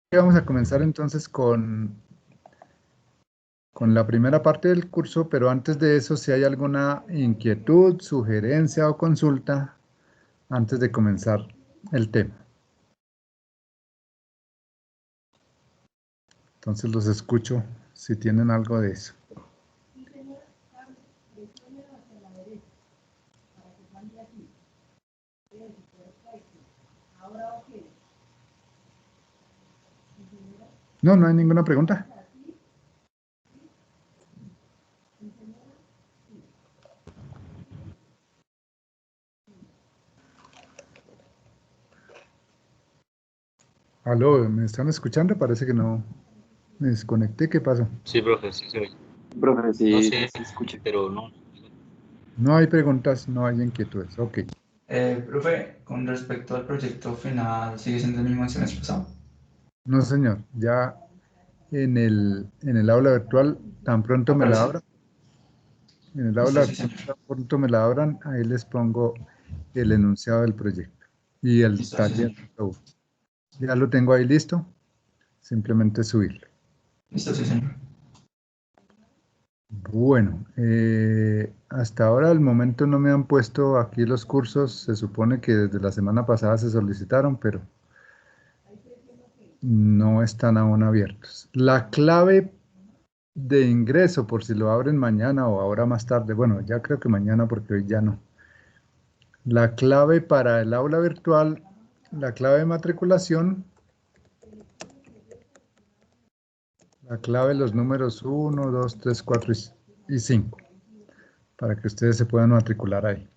Vamos a comenzar entonces con la primera parte del curso, pero antes de eso, si hay alguna inquietud, sugerencia o consulta, antes de comenzar el tema. Entonces los escucho si tienen algo de eso. No, no hay ninguna pregunta. Aló, ¿me están escuchando? Parece que no me desconecté. ¿Qué pasó? Sí, profe, sí se oye. Profe, No sí, sé, se escucha. pero no. No hay preguntas, no hay inquietudes. Ok. Profe, con respecto al proyecto final, ¿sigue siendo el mismo del semestre pasado? No, señor. Ya en el aula virtual, tan pronto me la ¿Aparece? abran. En el Listo, aula sí, virtual, señor. tan pronto me la abran, ahí les pongo el enunciado del proyecto y el Listo, sí, taller. señor. Ya lo tengo ahí listo, simplemente subirlo. Listo, sí, señor. Bueno, hasta ahora al momento no me han puesto aquí los cursos, se supone que desde la semana pasada se solicitaron, pero no están aún abiertos. La clave de ingreso, por si lo abren mañana o ahora más tarde, bueno, ya creo que mañana porque hoy ya no. La clave para el aula virtual, la clave de matriculación, la clave, los números 1, 2, 3, 4 y 5, para que ustedes se puedan matricular ahí.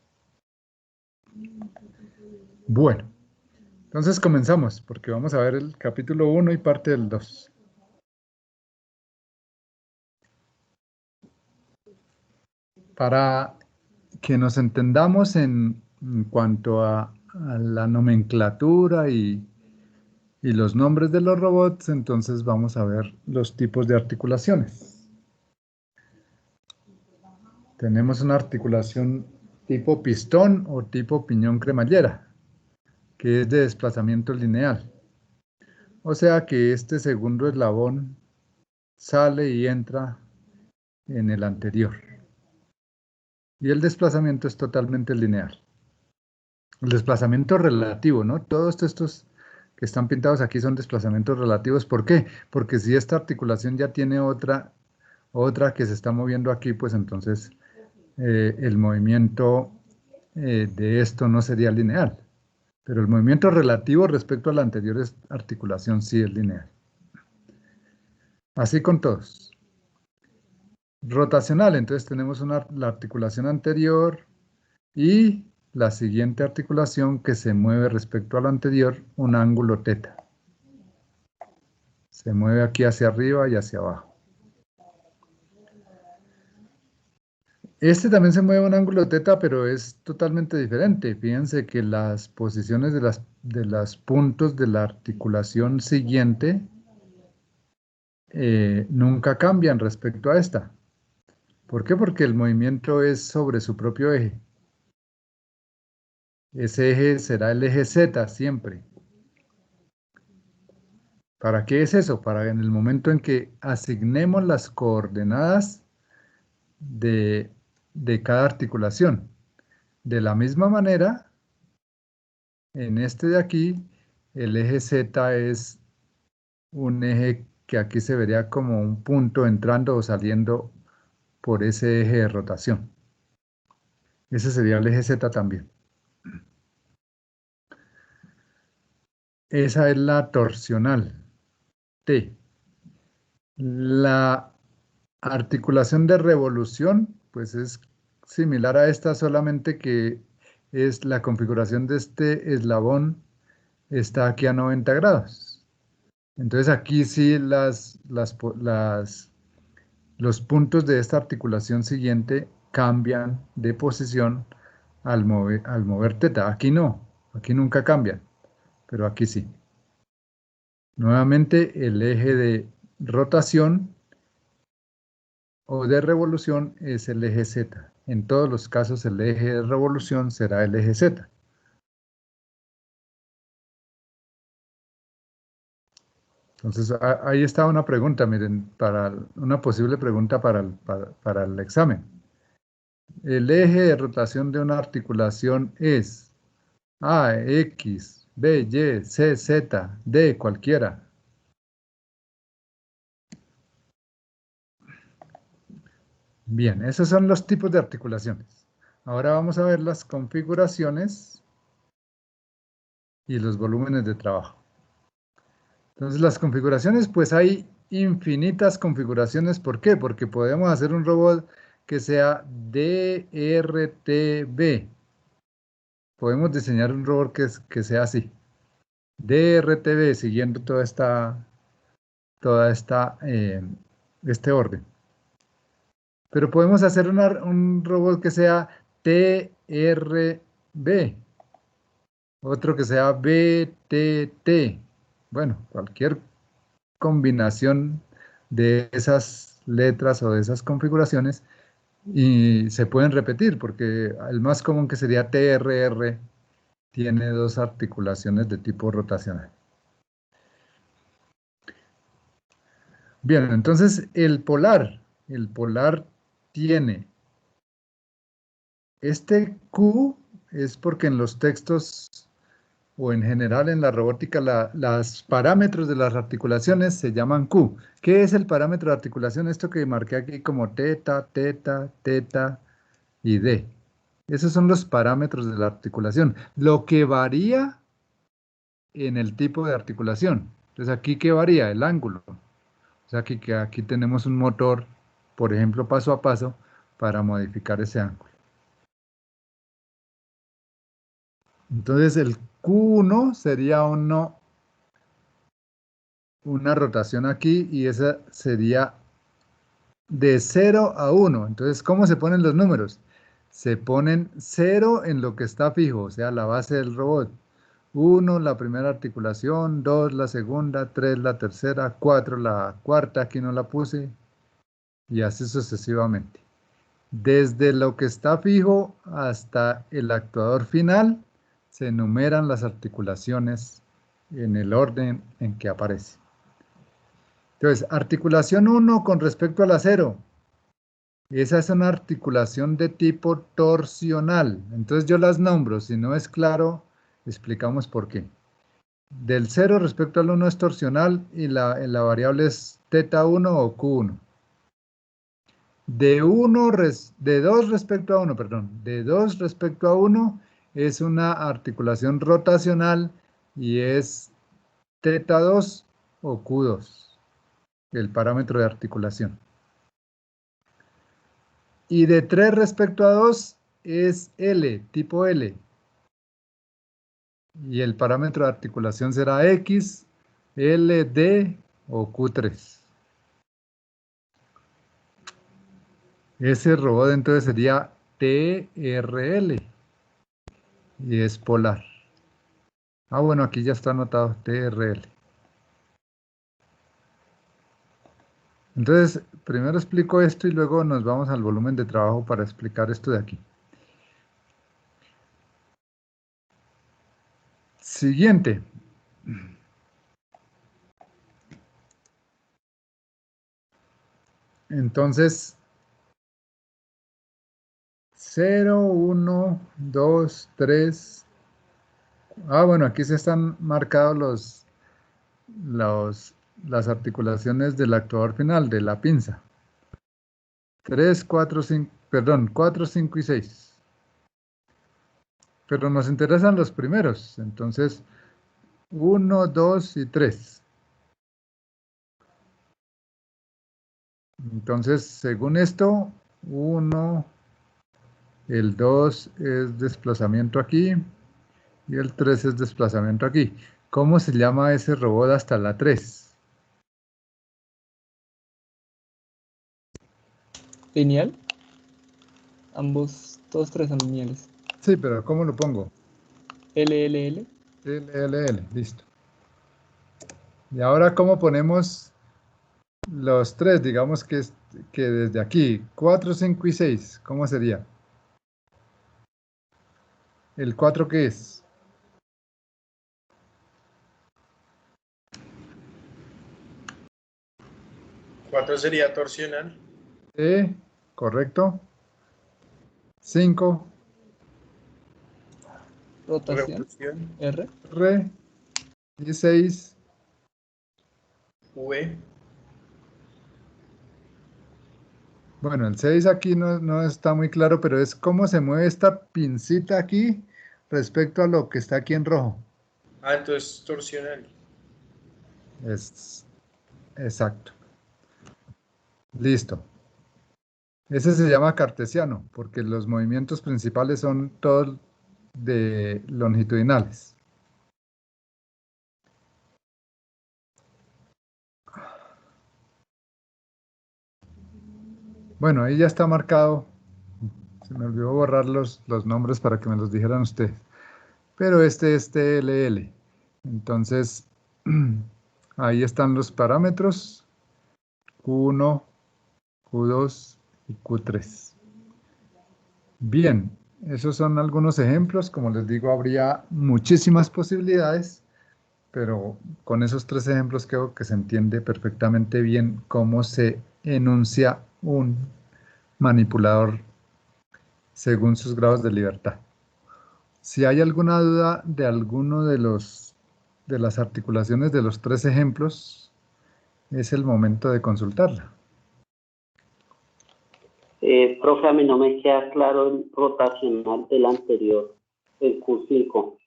Bueno, entonces comenzamos, porque vamos a ver el capítulo 1 y parte del 2. Para que nos entendamos en cuanto a la nomenclatura y los nombres de los robots, entonces vamos a ver los tipos de articulaciones. Tenemos una articulación tipo pistón o tipo piñón cremallera, que es de desplazamiento lineal. O sea que este segundo eslabón sale y entra en el anterior. Y el desplazamiento es totalmente lineal. El desplazamiento relativo, ¿no? Todos estos que están pintados aquí son desplazamientos relativos. ¿Por qué? Porque si esta articulación ya tiene otra que se está moviendo aquí, pues entonces el movimiento de esto no sería lineal. Pero el movimiento relativo respecto a la anterior articulación sí es lineal. Así con todos. Rotacional, entonces tenemos la articulación anterior y la siguiente articulación que se mueve respecto a la anterior, un ángulo teta. Se mueve aquí hacia arriba y hacia abajo. Este también se mueve un ángulo teta, pero es totalmente diferente. Fíjense que las posiciones de los puntos de la articulación siguiente nunca cambian respecto a esta. ¿Por qué? Porque el movimiento es sobre su propio eje. Ese eje será el eje Z siempre. ¿Para qué es eso? Para en el momento en que asignemos las coordenadas de, de cada articulación. De la misma manera, en este de aquí, el eje Z es un eje que aquí se vería como un punto entrando o saliendo por ese eje de rotación. Ese sería el eje Z también. Esa es la torsional, T. La articulación de revolución, pues es similar a esta, solamente que es la configuración de este eslabón está aquí a 90 grados. Entonces aquí sí los puntos de esta articulación siguiente cambian de posición al mover teta. Aquí no, aquí nunca cambian, pero aquí sí. Nuevamente el eje de rotación o de revolución es el eje Z. En todos los casos el eje de revolución será el eje Z. Entonces, ahí está una pregunta, miren, una posible pregunta para el examen. El eje de rotación de una articulación es A, X, B, Y, C, Z, D, cualquiera. Bien, esos son los tipos de articulaciones. Ahora vamos a ver las configuraciones y los volúmenes de trabajo. Entonces, las configuraciones, pues hay infinitas configuraciones. ¿Por qué? Porque podemos hacer un robot que sea DRTB. Podemos diseñar un robot que sea así. DRTB, siguiendo este orden. Pero podemos hacer un robot que sea TRB, otro que sea BTT. Bueno, cualquier combinación de esas letras o de esas configuraciones y se pueden repetir porque el más común que sería TRR tiene dos articulaciones de tipo rotacional. Bien, entonces el polar tiene este Q, es porque en los textos o en general en la robótica los parámetros de las articulaciones se llaman Q. ¿Qué es el parámetro de articulación? Esto que marqué aquí como teta, teta, teta y D. Esos son los parámetros de la articulación. Lo que varía en el tipo de articulación. Entonces, ¿aquí qué varía? El ángulo. O sea, que aquí tenemos un motor, por ejemplo, paso a paso, para modificar ese ángulo. Entonces, el Q1 sería una rotación aquí y esa sería de 0 a 1. Entonces, ¿cómo se ponen los números? Se ponen 0 en lo que está fijo, o sea, la base del robot. 1, la primera articulación, 2, la segunda, 3, la tercera, 4, la cuarta, aquí no la puse, y así sucesivamente. Desde lo que está fijo hasta el actuador final, se enumeran las articulaciones en el orden en que aparece. Entonces, articulación 1 con respecto a la 0. Esa es una articulación de tipo torsional. Entonces yo las nombro. Si no es claro, explicamos por qué. Del 0 respecto al 1 es torsional y la variable es θ1 o Q1. De 2 respecto a 1, perdón, de 2 respecto a 1 es una articulación rotacional y es θ2 o Q2, el parámetro de articulación. Y de 3 respecto a 2 es L, tipo L. Y el parámetro de articulación será X, L, D o Q3. Ese robot entonces sería TRL y es polar. Ah, bueno, aquí ya está anotado TRL. Entonces, primero explico esto y luego nos vamos al volumen de trabajo para explicar esto de aquí. Siguiente. Entonces, 0, 1, 2, 3. Ah, bueno, aquí se están marcados las articulaciones del actuador final, de la pinza. 3, 4, 5, perdón, 4, 5 y 6. Pero nos interesan los primeros, entonces 1, 2 y 3. Entonces, según esto, 1, el 2 es desplazamiento aquí y el 3 es desplazamiento aquí. ¿Cómo se llama ese robot hasta la 3? Lineal. Todos tres son lineales. Sí, pero ¿cómo lo pongo? LLL. LLL, listo. Y ahora, ¿cómo ponemos los tres? Digamos que desde aquí, 4, 5 y 6, ¿cómo sería? ¿El 4 qué es? 4 sería torsional. E, correcto. 5, Rotación. Revolución. R. R. Y 6, V. bueno, el 6 aquí no está muy claro, pero es cómo se mueve esta pincita aquí respecto a lo que está aquí en rojo. Ah, entonces torsional. Es exacto. Listo. Ese se llama cartesiano, porque los movimientos principales son todos de longitudinales. Bueno, ahí ya está marcado. Se me olvidó borrar los nombres para que me los dijeran ustedes. Pero este es TLL. Entonces, ahí están los parámetros Q1, Q2 y Q3. Bien, esos son algunos ejemplos. Como les digo, habría muchísimas posibilidades, pero con esos 3 ejemplos creo que se entiende perfectamente bien cómo se enuncia un manipulador según sus grados de libertad. Si hay alguna duda de alguno de las articulaciones de los 3 ejemplos, es el momento de consultarla. Profe, a mí no me queda claro el rotacional del anterior, el Q5.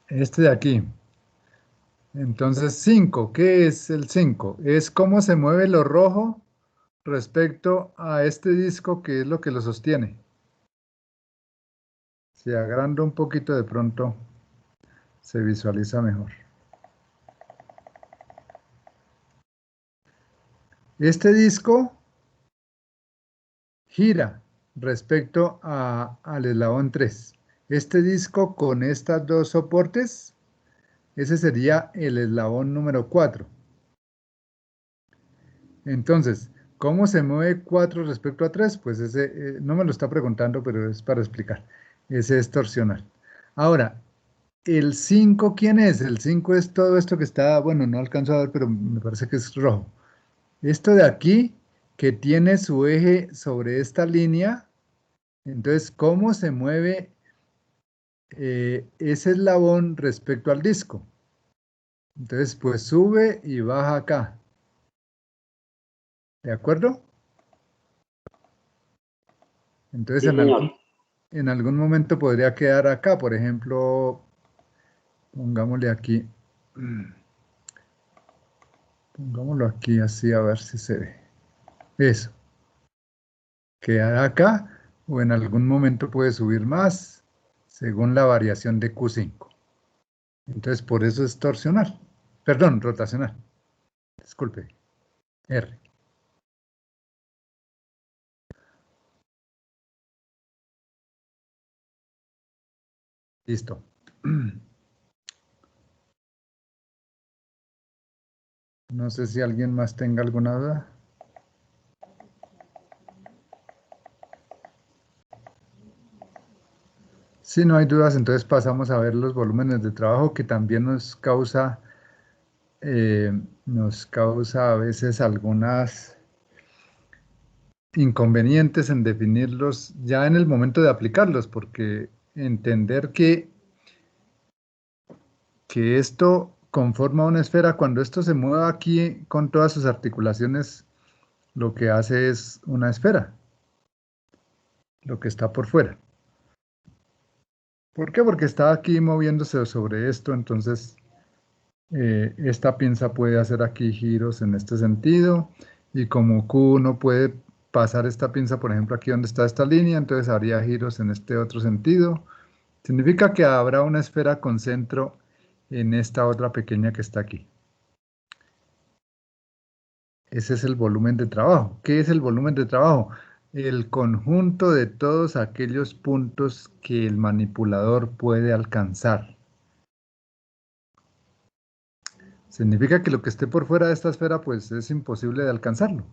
Este de aquí. Entonces, 5, ¿qué es el 5? Es cómo se mueve lo rojo respecto a este disco que es lo que lo sostiene. Si agrando un poquito de pronto se visualiza mejor. Este disco gira respecto al eslabón 3. Este disco con estos 2 soportes, ese sería el eslabón número 4. Entonces, ¿cómo se mueve 4 respecto a 3? Pues ese no me lo está preguntando, pero es para explicar. Ese es torsional. Ahora, ¿el 5 quién es? El 5 es todo esto que está, bueno, no alcanzo a ver, pero me parece que es rojo. Esto de aquí, que tiene su eje sobre esta línea, entonces, ¿cómo se mueve ese eslabón respecto al disco? Entonces, pues sube y baja acá. ¿De acuerdo? Entonces, Sí, señor. en algún momento podría quedar acá, por ejemplo, pongámosle aquí, pongámoslo aquí así a ver si se ve. Eso, queda acá o en algún momento puede subir más según la variación de Q5. Entonces por eso es torsional, perdón, rotacional, disculpe, R. Listo. No sé si alguien más tenga alguna duda. Si no hay dudas, entonces pasamos a ver los volúmenes de trabajo que también nos causa a veces algunas inconvenientes en definirlos ya en el momento de aplicarlos, porque entender que esto conforma una esfera, cuando esto se mueva aquí con todas sus articulaciones, lo que hace es una esfera, lo que está por fuera. ¿Por qué? Porque está aquí moviéndose sobre esto, entonces esta pinza puede hacer aquí giros en este sentido, y como Q no puede pasar esta pinza, por ejemplo, aquí donde está esta línea, entonces haría giros en este otro sentido. Significa que habrá una esfera con centro en esta otra pequeña que está aquí. Ese es el volumen de trabajo. ¿Qué es el volumen de trabajo? El conjunto de todos aquellos puntos que el manipulador puede alcanzar. Significa que lo que esté por fuera de esta esfera, pues es imposible de alcanzarlo.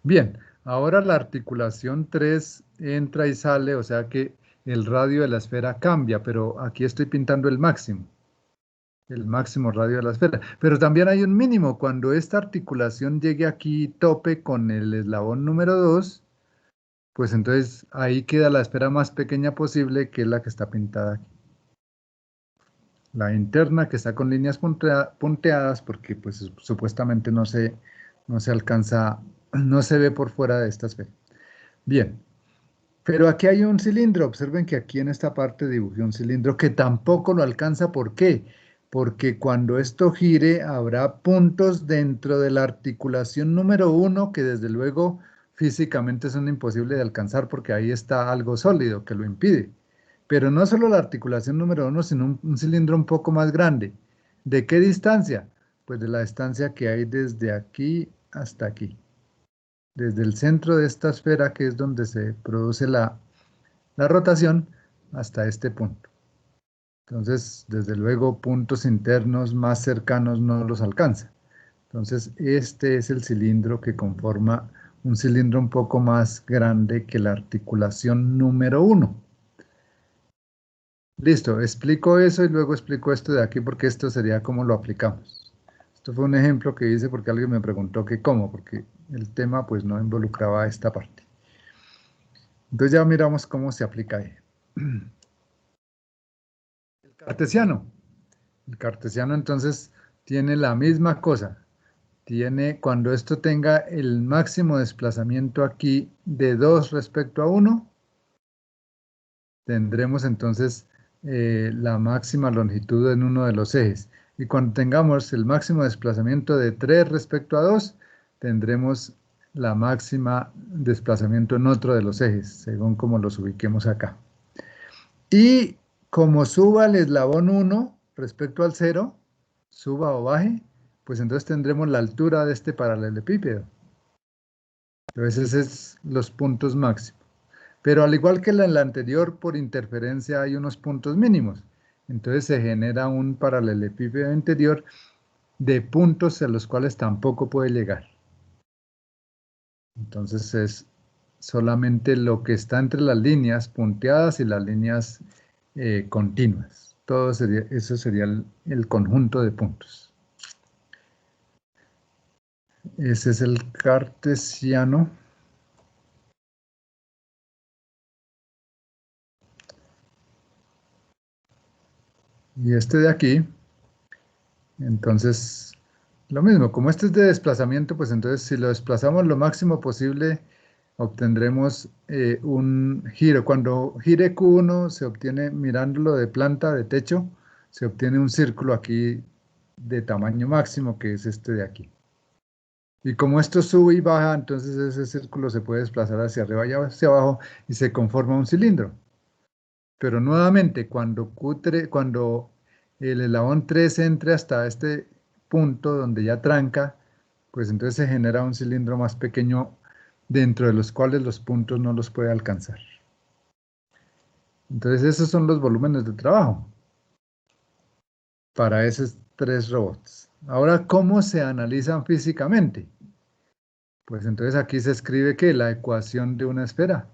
Bien, ahora la articulación 3 entra y sale, o sea que el radio de la esfera cambia, pero aquí estoy pintando el máximo. el máximo radio de la esfera. Pero también hay un mínimo. Cuando esta articulación llegue aquí, tope con el eslabón número 2, pues entonces ahí queda la esfera más pequeña posible, que es la que está pintada aquí. La interna, que está con líneas punteadas, porque pues supuestamente no se alcanza, no se ve por fuera de esta esfera. Bien, pero aquí hay un cilindro. Observen que aquí en esta parte dibujé un cilindro que tampoco lo alcanza. ¿Por qué? Porque cuando esto gire habrá puntos dentro de la articulación número 1 que desde luego físicamente son imposibles de alcanzar, porque ahí está algo sólido que lo impide. Pero no solo la articulación número 1, sino un cilindro un poco más grande. ¿De qué distancia? Pues de la distancia que hay desde aquí hasta aquí. Desde el centro de esta esfera, que es donde se produce la rotación, hasta este punto. Entonces, desde luego, puntos internos más cercanos no los alcanza. Entonces, este es el cilindro que conforma un cilindro un poco más grande que la articulación número 1. Listo, explico eso y luego explico esto de aquí, porque esto sería cómo lo aplicamos. Esto fue un ejemplo que hice porque alguien me preguntó que cómo, porque el tema pues no involucraba esta parte. Entonces ya miramos cómo se aplica ahí. El cartesiano. El cartesiano entonces tiene la misma cosa. Tiene, cuando esto tenga el máximo desplazamiento aquí de 2 respecto a 1, tendremos entonces la máxima longitud en uno de los ejes. Y cuando tengamos el máximo desplazamiento de 3 respecto a 2, tendremos la máxima desplazamiento en otro de los ejes, según como los ubiquemos acá. Y como suba el eslabón 1 respecto al 0, suba o baje, pues entonces tendremos la altura de este paralelepípedo. Entonces esos son los puntos máximos. Pero al igual que en la anterior, por interferencia hay unos puntos mínimos. Entonces se genera un paralelepípedo interior de puntos a los cuales tampoco puede llegar. Entonces es solamente lo que está entre las líneas punteadas y las líneas continuas. Eso sería el conjunto de puntos. Ese es el cartesiano. Y este de aquí, entonces, lo mismo, como este es de desplazamiento, pues entonces si lo desplazamos lo máximo posible, obtendremos un giro. Cuando gire Q1, se obtiene, mirándolo de planta, de techo, se obtiene un círculo aquí de tamaño máximo, que es este de aquí. Y como esto sube y baja, entonces ese círculo se puede desplazar hacia arriba y hacia abajo y se conforma un cilindro. Pero nuevamente, cuando el eslabón 3 entre hasta este punto donde ya tranca, pues entonces se genera un cilindro más pequeño, dentro de los cuales los puntos no los puede alcanzar. Entonces esos son los volúmenes de trabajo para esos 3 robots. Ahora, ¿cómo se analizan físicamente? Pues entonces aquí se escribe que la ecuación de una esfera.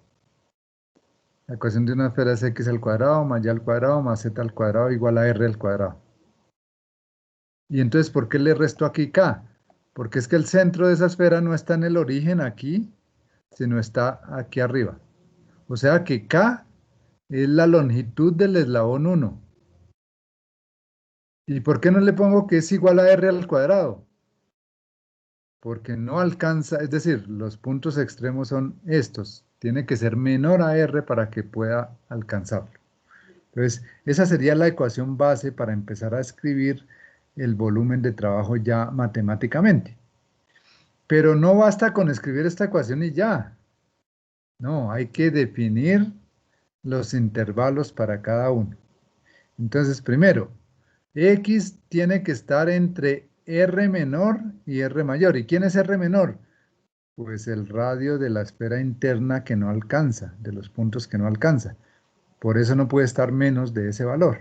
La ecuación de una esfera es x al cuadrado más y al cuadrado más z al cuadrado igual a r al cuadrado. Y entonces, ¿por qué le resto aquí k? Porque es que el centro de esa esfera no está en el origen aquí, sino está aquí arriba. O sea que k es la longitud del eslabón 1. ¿Y por qué no le pongo que es igual a r al cuadrado? Porque no alcanza, es decir, los puntos extremos son estos. Tiene que ser menor a r para que pueda alcanzarlo. Entonces, esa sería la ecuación base para empezar a escribir el volumen de trabajo ya matemáticamente. Pero no basta con escribir esta ecuación y ya. No, hay que definir los intervalos para cada uno. Entonces, primero, X tiene que estar entre R menor y R mayor. ¿Y quién es R menor? Pues el radio de la esfera interna que no alcanza, de los puntos que no alcanza. Por eso no puede estar menos de ese valor.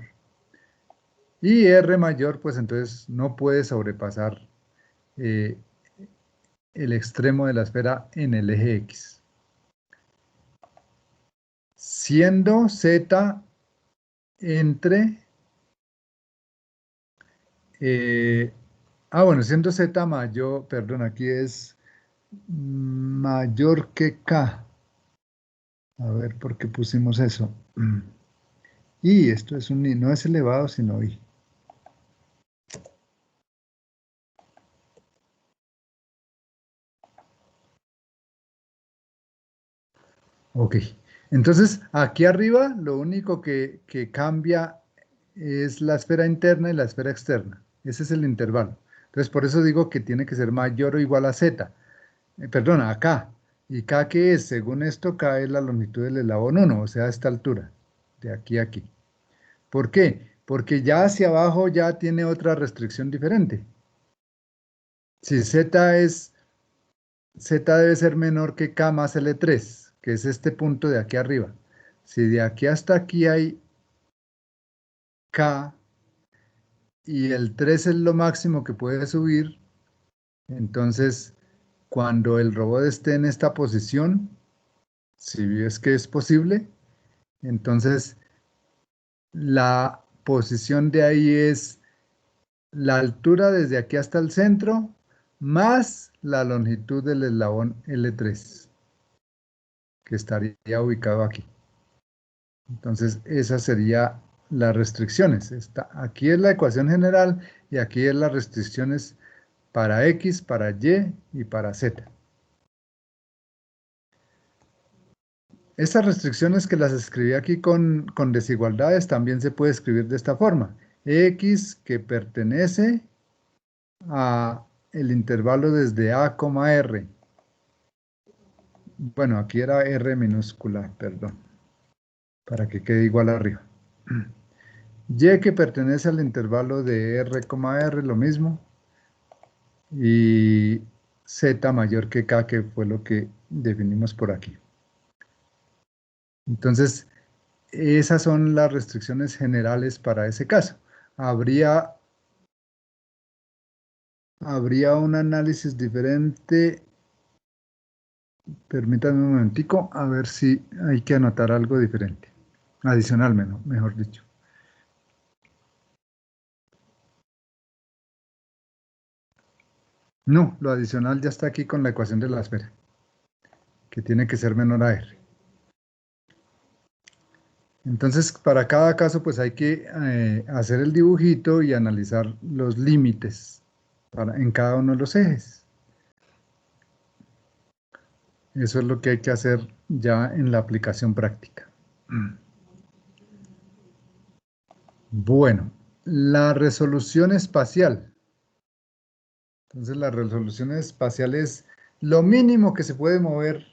Y R mayor, pues entonces no puede sobrepasar el extremo de la esfera en el eje X. Siendo Z entre Bueno, siendo Z mayor, perdón, aquí es mayor que K. A ver, ¿por qué pusimos eso? Y esto es un I, no es elevado, sino I. Ok, entonces aquí arriba lo único que cambia es la esfera interna y la esfera externa. Ese es el intervalo. Entonces por eso digo que tiene que ser mayor o igual a Z. Perdona, a K. ¿Y K qué es? Según esto, K es la longitud del eslabón 1, o sea, a esta altura, de aquí a aquí. ¿Por qué? Porque ya hacia abajo ya tiene otra restricción diferente. Si Z debe ser menor que K más L3, que es este punto de aquí arriba. Si de aquí hasta aquí hay K y el 3 es lo máximo que puede subir, entonces cuando el robot esté en esta posición, si ves que es posible, entonces la posición de ahí es la altura desde aquí hasta el centro más la longitud del eslabón L3, que estaría ubicado aquí. Entonces, esas serían las restricciones. Aquí es la ecuación general y aquí es las restricciones para X, para Y y para Z. Estas restricciones que las escribí aquí con desigualdades también se puede escribir de esta forma. X que pertenece a el intervalo desde A, R. Bueno, aquí era R minúscula, perdón, para que quede igual arriba. Y que pertenece al intervalo de R, R, lo mismo. Y Z mayor que K, que fue lo que definimos por aquí. Entonces, esas son las restricciones generales para ese caso. Habría un análisis diferente. Permítanme un momentico, a ver si hay que anotar algo diferente. Adicional, mejor dicho. No, lo adicional ya está aquí con la ecuación de la esfera, que tiene que ser menor a R. Entonces, para cada caso, pues hay que hacer el dibujito y analizar los límites en cada uno de los ejes. Eso es lo que hay que hacer ya en la aplicación práctica. Bueno, la resolución espacial. Entonces, la resolución espacial es lo mínimo que se puede mover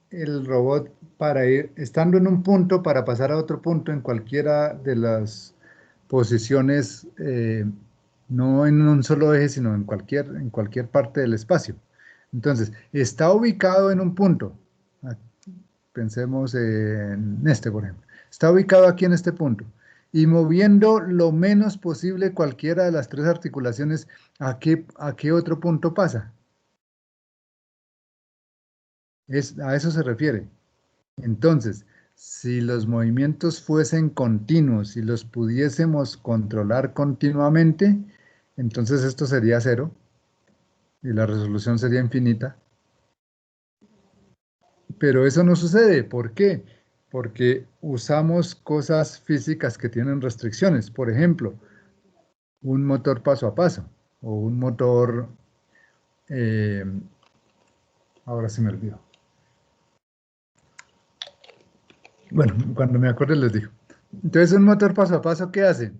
el robot para ir, estando en un punto, para pasar a otro punto en cualquiera de las posiciones, no en un solo eje, sino en cualquier parte del espacio. Entonces, está ubicado en un punto. Pensemos en este, por ejemplo. Está ubicado aquí en este punto. Y moviendo lo menos posible cualquiera de las tres articulaciones, ¿a qué otro punto pasa? A eso se refiere. Entonces, si los movimientos fuesen continuos y los pudiésemos controlar continuamente, entonces esto sería 0 y la resolución sería infinita. Pero eso no sucede. ¿Por qué? Porque usamos cosas físicas que tienen restricciones. Por ejemplo, un motor paso a paso o un motor... ahora se me olvidó. Bueno, cuando me acuerde les digo. Entonces, un motor paso a paso, ¿qué hace?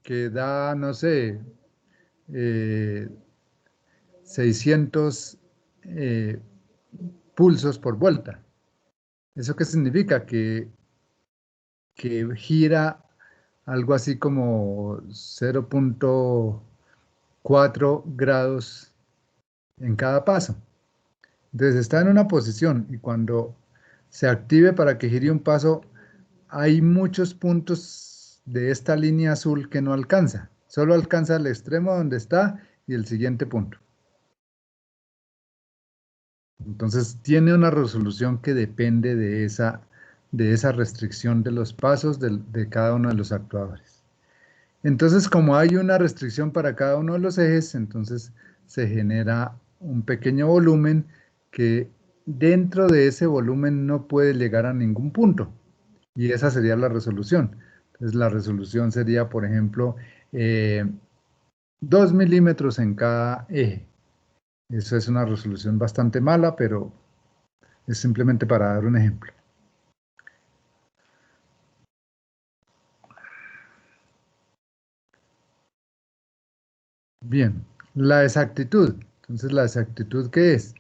Que da, no sé, 600 pulsos por vuelta. ¿Eso qué significa? Que gira algo así como 0.4 grados en cada paso. Entonces está en una posición y cuando se active para que gire un paso, hay muchos puntos de esta línea azul que no alcanza. Solo alcanza el extremo donde está y el siguiente punto. Entonces tiene una resolución que depende de esa restricción de los pasos de cada uno de los actuadores. Entonces, como hay una restricción para cada uno de los ejes, entonces se genera un pequeño volumen que dentro de ese volumen no puede llegar a ningún punto. Y esa sería la resolución. Entonces, la resolución sería, por ejemplo, 2 milímetros en cada eje. Eso es una resolución bastante mala, pero es simplemente para dar un ejemplo. Bien, la exactitud. Entonces, ¿la exactitud qué es?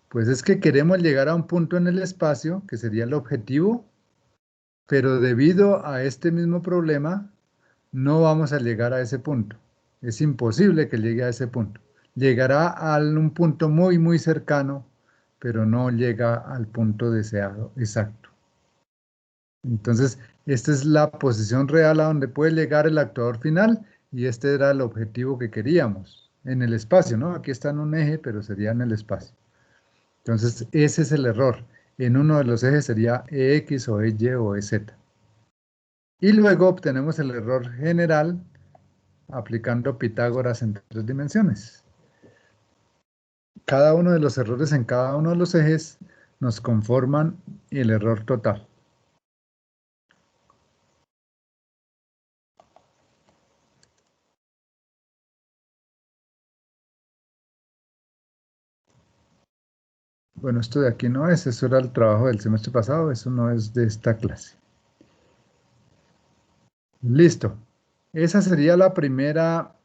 Pues es que queremos llegar a un punto en el espacio, que sería el objetivo, pero debido a este mismo problema, no vamos a llegar a ese punto. Es imposible que llegue a ese punto. Llegará a un punto muy, muy cercano, pero no llega al punto deseado exacto. Entonces, esta es la posición real a donde puede llegar el actuador final y este era el objetivo que queríamos en el espacio, ¿no? Aquí está en un eje, pero sería en el espacio. Entonces, ese es el error. En uno de los ejes sería EX o EY o EZ. Y luego obtenemos el error general aplicando Pitágoras en 3 dimensiones. Cada uno de los errores en cada uno de los ejes nos conforman el error total. Bueno, esto de aquí no es, eso era el trabajo del semestre pasado, eso no es de esta clase. Listo. Esa sería la primera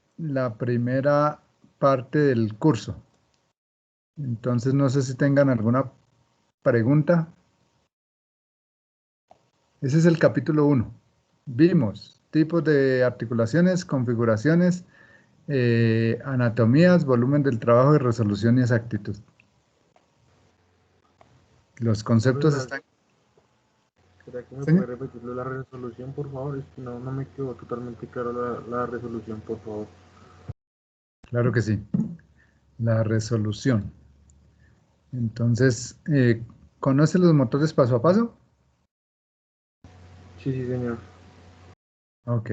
parte del curso. Entonces, no sé si tengan alguna pregunta. Ese es el capítulo 1. Vimos tipos de articulaciones, configuraciones, anatomías, volumen del trabajo y resolución y exactitud. Los conceptos están... ¿Será que me ¿Sí? puede repetir la resolución, por favor? Es que no me quedó totalmente claro la resolución, por favor. Claro que sí. La resolución. Entonces, ¿conoce los motores paso a paso? Sí, sí, señor. Ok.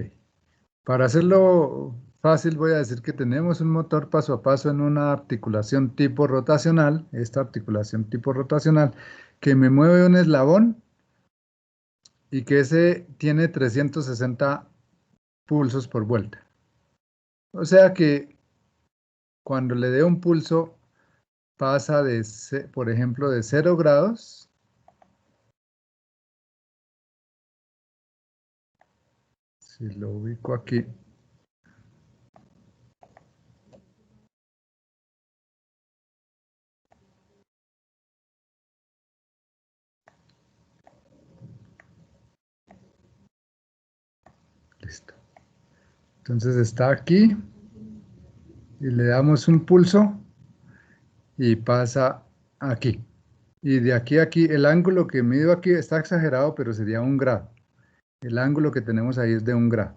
Para hacerlo fácil, voy a decir que tenemos un motor paso a paso en una articulación tipo rotacional, esta articulación tipo rotacional, que me mueve un eslabón y que ese tiene 360 pulsos por vuelta. O sea que cuando le dé un pulso pasa por ejemplo, de 0 grados, si lo ubico aquí, listo. Entonces está aquí y le damos un pulso y pasa aquí. Y de aquí a aquí, el ángulo que mido aquí está exagerado, pero sería 1 grado. El ángulo que tenemos ahí es de 1 grado.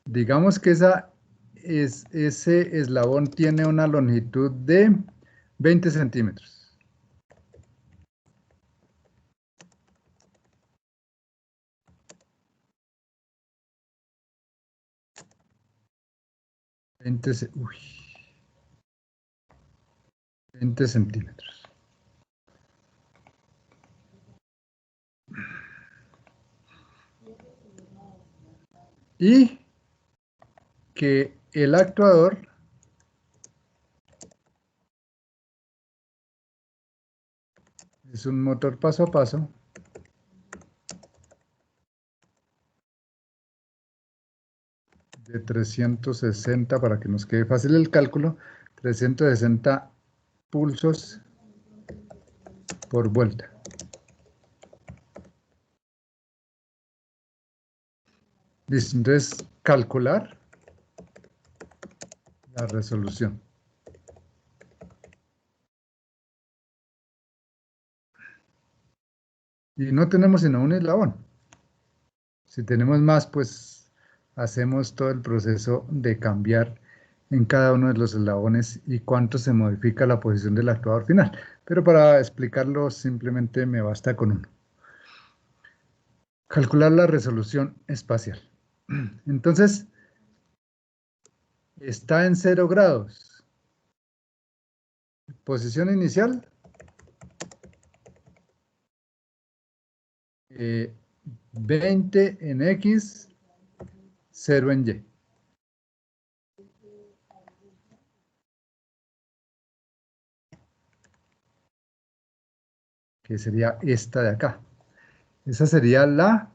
Digamos que ese eslabón tiene una longitud de 20 centímetros. Uy, 20 centímetros. Y que el actuador es un motor paso a paso de 360, para que nos quede fácil el cálculo, 360 pulsos por vuelta. Listo, entonces calcular la resolución. Y no tenemos sino un eslabón. Si tenemos más, pues hacemos todo el proceso de cambiar en cada uno de los eslabones y cuánto se modifica la posición del actuador final. Pero para explicarlo simplemente me basta con uno. Calcular la resolución espacial. Entonces, está en 0 grados. Posición inicial. 20 en X, 0 en Y. Que sería esta de acá. Esa sería la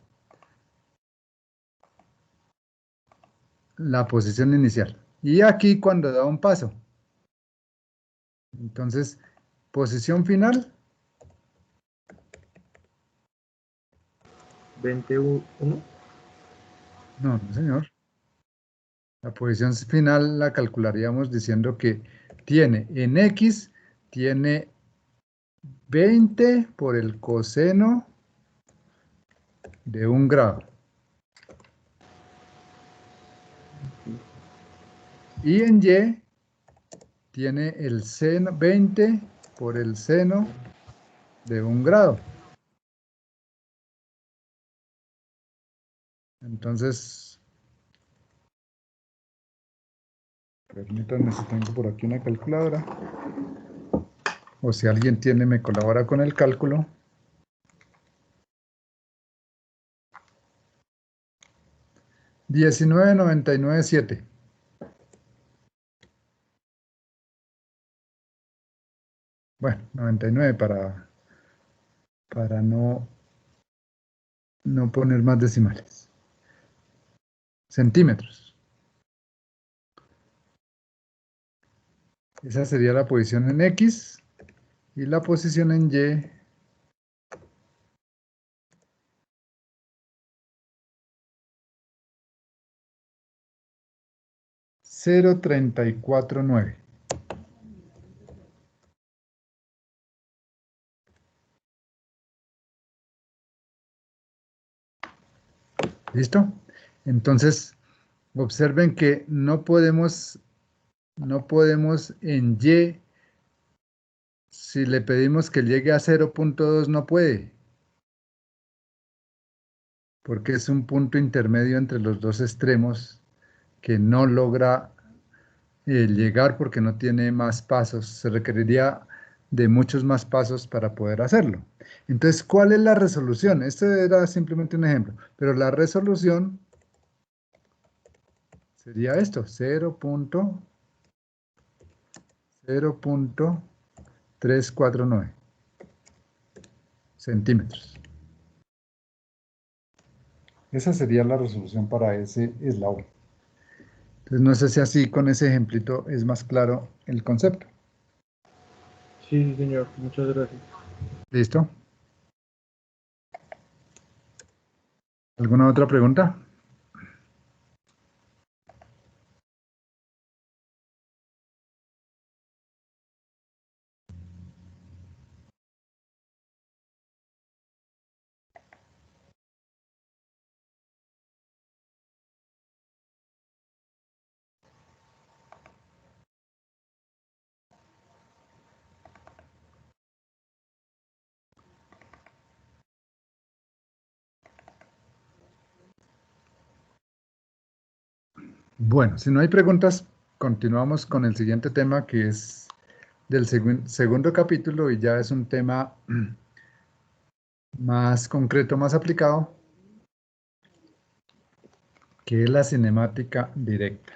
posición inicial. Y aquí cuando da un paso. Entonces, posición final. 21. No, no, señor. La posición final la calcularíamos diciendo que tiene en X, tiene 20 por el coseno de 1 grado. Y en Y tiene el seno 20 por el seno de 1 grado. Entonces, permítanme si tengo por aquí una calculadora. O si alguien tiene, me colabora con el cálculo. $19.997. Bueno, 99 para no poner más decimales. Centímetros. Esa sería la posición en X y la posición en Y. $0.349. ¿Listo? Entonces, observen que no podemos en Y, si le pedimos que llegue a 0.2, no puede, porque es un punto intermedio entre los dos extremos que no logra llegar porque no tiene más pasos. Se requeriría de muchos más pasos para poder hacerlo. Entonces, ¿cuál es la resolución? Este era simplemente un ejemplo, pero la resolución sería esto, 0.349 centímetros. Esa sería la resolución para ese eslabón. Entonces, no sé si así con ese ejemplito es más claro el concepto. Sí, sí, señor. Muchas gracias. ¿Listo? ¿Alguna otra pregunta? Bueno, si no hay preguntas, continuamos con el siguiente tema que es del segundo capítulo y ya es un tema más concreto, más aplicado, que es la cinemática directa.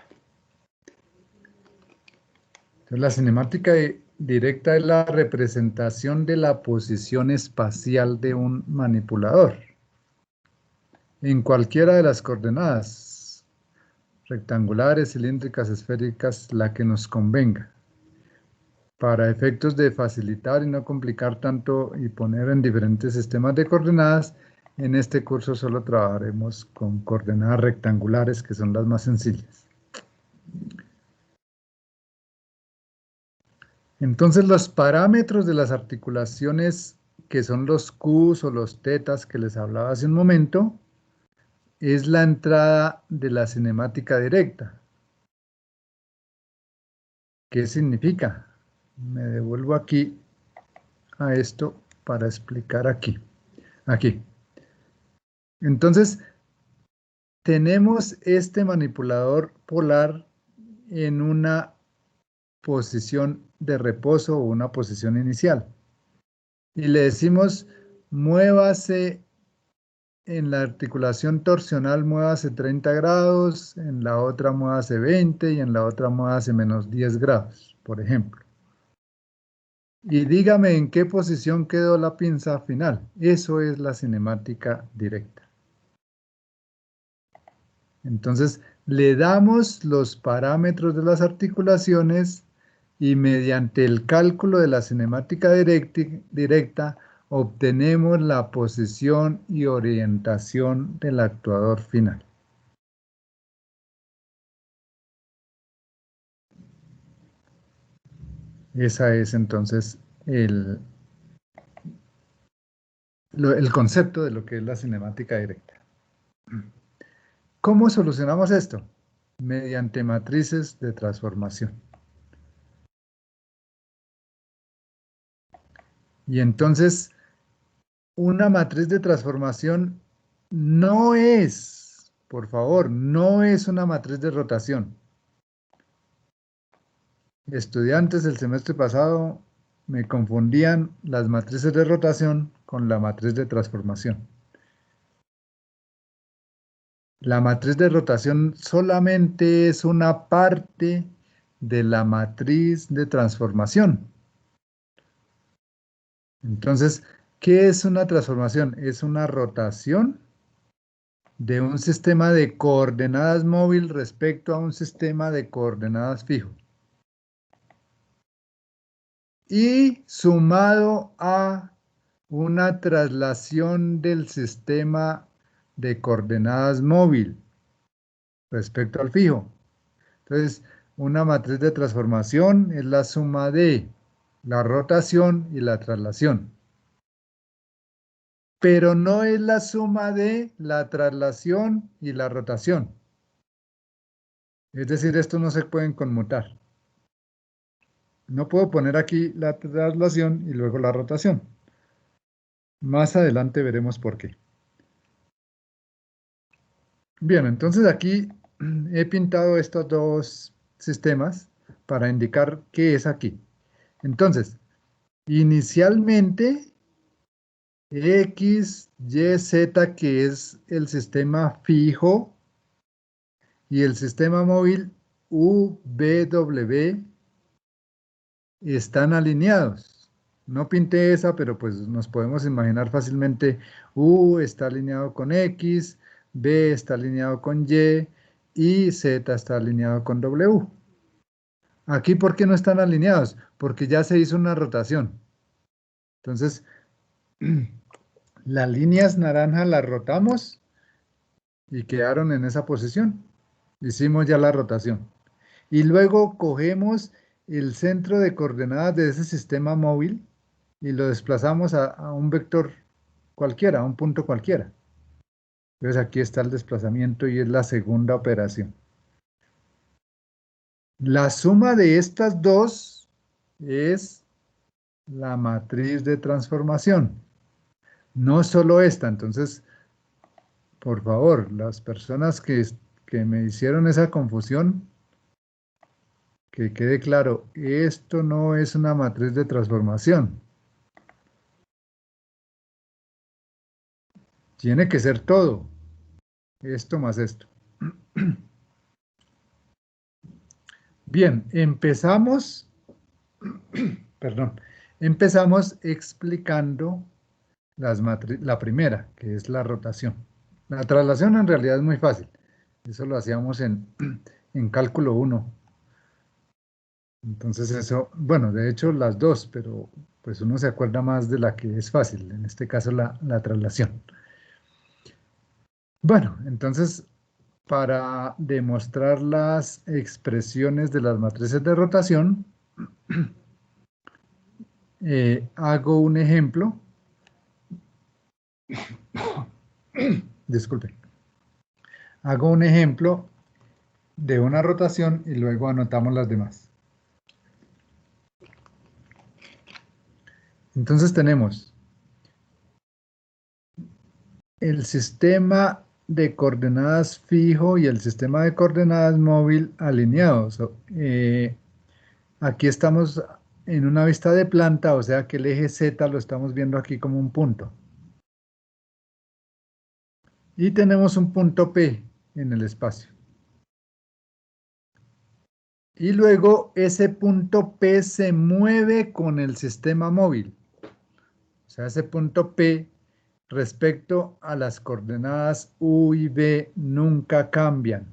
Entonces, la cinemática directa es la representación de la posición espacial de un manipulador en cualquiera de las coordenadas, rectangulares, cilíndricas, esféricas, la que nos convenga. Para efectos de facilitar y no complicar tanto y poner en diferentes sistemas de coordenadas, en este curso solo trabajaremos con coordenadas rectangulares, que son las más sencillas. Entonces, los parámetros de las articulaciones, que son los Qs o los tetas que les hablaba hace un momento, es la entrada de la cinemática directa. ¿Qué significa? Me devuelvo aquí a esto para explicar aquí. Entonces, tenemos este manipulador polar en una posición de reposo o una posición inicial. Y le decimos, muévase en la articulación torsional, muévase 30 grados, en la otra muévase 20 y en la otra muévase menos 10 grados, por ejemplo. Y dígame en qué posición quedó la pinza final. Eso es la cinemática directa. Entonces, le damos los parámetros de las articulaciones y mediante el cálculo de la cinemática directa obtenemos la posición y orientación del actuador final. Ese es entonces el concepto de lo que es la cinemática directa. ¿Cómo solucionamos esto? Mediante matrices de transformación. Y entonces, una matriz de transformación no es, por favor, no es una matriz de rotación. Estudiantes del semestre pasado me confundían las matrices de rotación con la matriz de transformación. La matriz de rotación solamente es una parte de la matriz de transformación. Entonces, ¿qué es una transformación? Es una rotación de un sistema de coordenadas móvil respecto a un sistema de coordenadas fijo. Y sumado a una traslación del sistema de coordenadas móvil respecto al fijo. Entonces, una matriz de transformación es la suma de la rotación y la traslación. Pero no es la suma de la traslación y la rotación. Es decir, estos no se pueden conmutar. No puedo poner aquí la traslación y luego la rotación. Más adelante veremos por qué. Bien, entonces aquí he pintado estos dos sistemas para indicar qué es aquí. Entonces, inicialmente, X, Y, Z, que es el sistema fijo, y el sistema móvil U, V, W, están alineados. No pinté esa, pero pues nos podemos imaginar fácilmente, U está alineado con X, B está alineado con y Z está alineado con W. Aquí, ¿por qué no están alineados? Porque ya se hizo una rotación. Entonces, las líneas naranjas las rotamos y quedaron en esa posición. Hicimos ya la rotación. Y luego cogemos el centro de coordenadas de ese sistema móvil y lo desplazamos a un vector cualquiera, a un punto cualquiera. Entonces aquí está el desplazamiento y es la segunda operación. La suma de estas dos es la matriz de transformación. No solo esta, entonces, por favor, las personas que me hicieron esa confusión, que quede claro, esto no es una matriz de transformación. Tiene que ser todo, esto más esto. Bien, empezamos explicando la primera, que es la rotación. La traslación en realidad es muy fácil. Eso lo hacíamos en cálculo 1. Entonces eso, bueno, de hecho las dos, pero pues uno se acuerda más de la que es fácil, en este caso la traslación. Bueno, entonces para demostrar las expresiones de las matrices de rotación, hago un ejemplo. Disculpen. Hago un ejemplo de una rotación y luego anotamos las demás. Entonces tenemos el sistema de coordenadas fijo y el sistema de coordenadas móvil alineados. Aquí estamos en una vista de planta, o sea que el eje Z lo estamos viendo aquí como un punto. Y tenemos un punto P en el espacio. Y luego ese punto P se mueve con el sistema móvil. O sea, ese punto P respecto a las coordenadas U y B nunca cambian.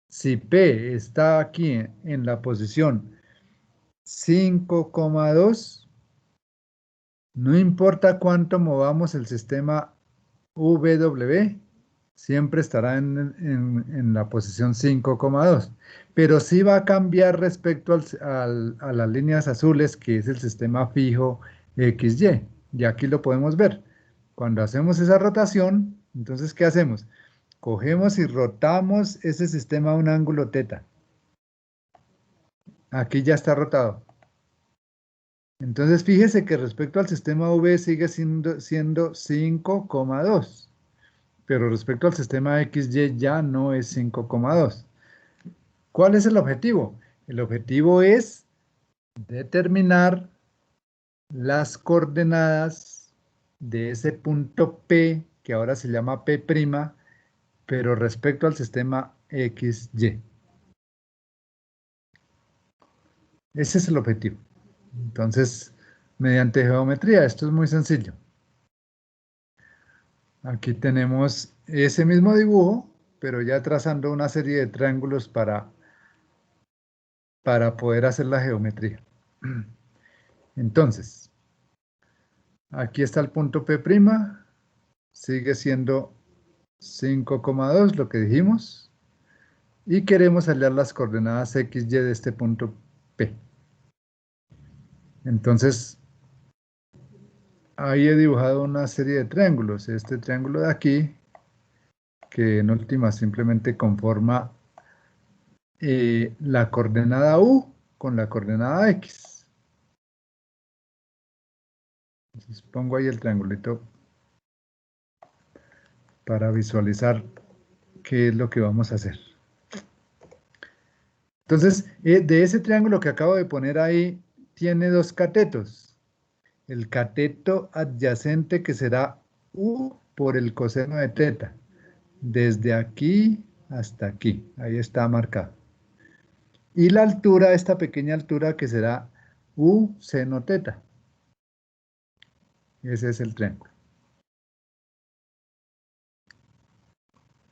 Si P está aquí en la posición 5,2, no importa cuánto movamos el sistema VW, siempre estará en la posición 5,2. Pero sí va a cambiar respecto a las líneas azules, que es el sistema fijo XY. Y aquí lo podemos ver. Cuando hacemos esa rotación, entonces, ¿qué hacemos? Cogemos y rotamos ese sistema a un ángulo θ. Aquí ya está rotado. Entonces, fíjese que respecto al sistema V sigue siendo 5,2. Pero respecto al sistema XY ya no es 5,2. ¿Cuál es el objetivo? El objetivo es determinar las coordenadas de ese punto P, que ahora se llama P', pero respecto al sistema XY. Ese es el objetivo. Entonces, mediante geometría, esto es muy sencillo. Aquí tenemos ese mismo dibujo, pero ya trazando una serie de triángulos para poder hacer la geometría. Entonces, aquí está el punto P', sigue siendo 5,2, lo que dijimos, y queremos hallar las coordenadas XY de este punto P. Entonces, ahí he dibujado una serie de triángulos. Este triángulo de aquí, que en última simplemente conforma la coordenada U con la coordenada X. Entonces pongo ahí el triangulito para visualizar qué es lo que vamos a hacer. Entonces, de ese triángulo que acabo de poner ahí, tiene dos catetos. El cateto adyacente, que será U por el coseno de θ. Desde aquí hasta aquí. Ahí está marcado. Y la altura, esta pequeña altura, que será U seno θ. Ese es el triángulo.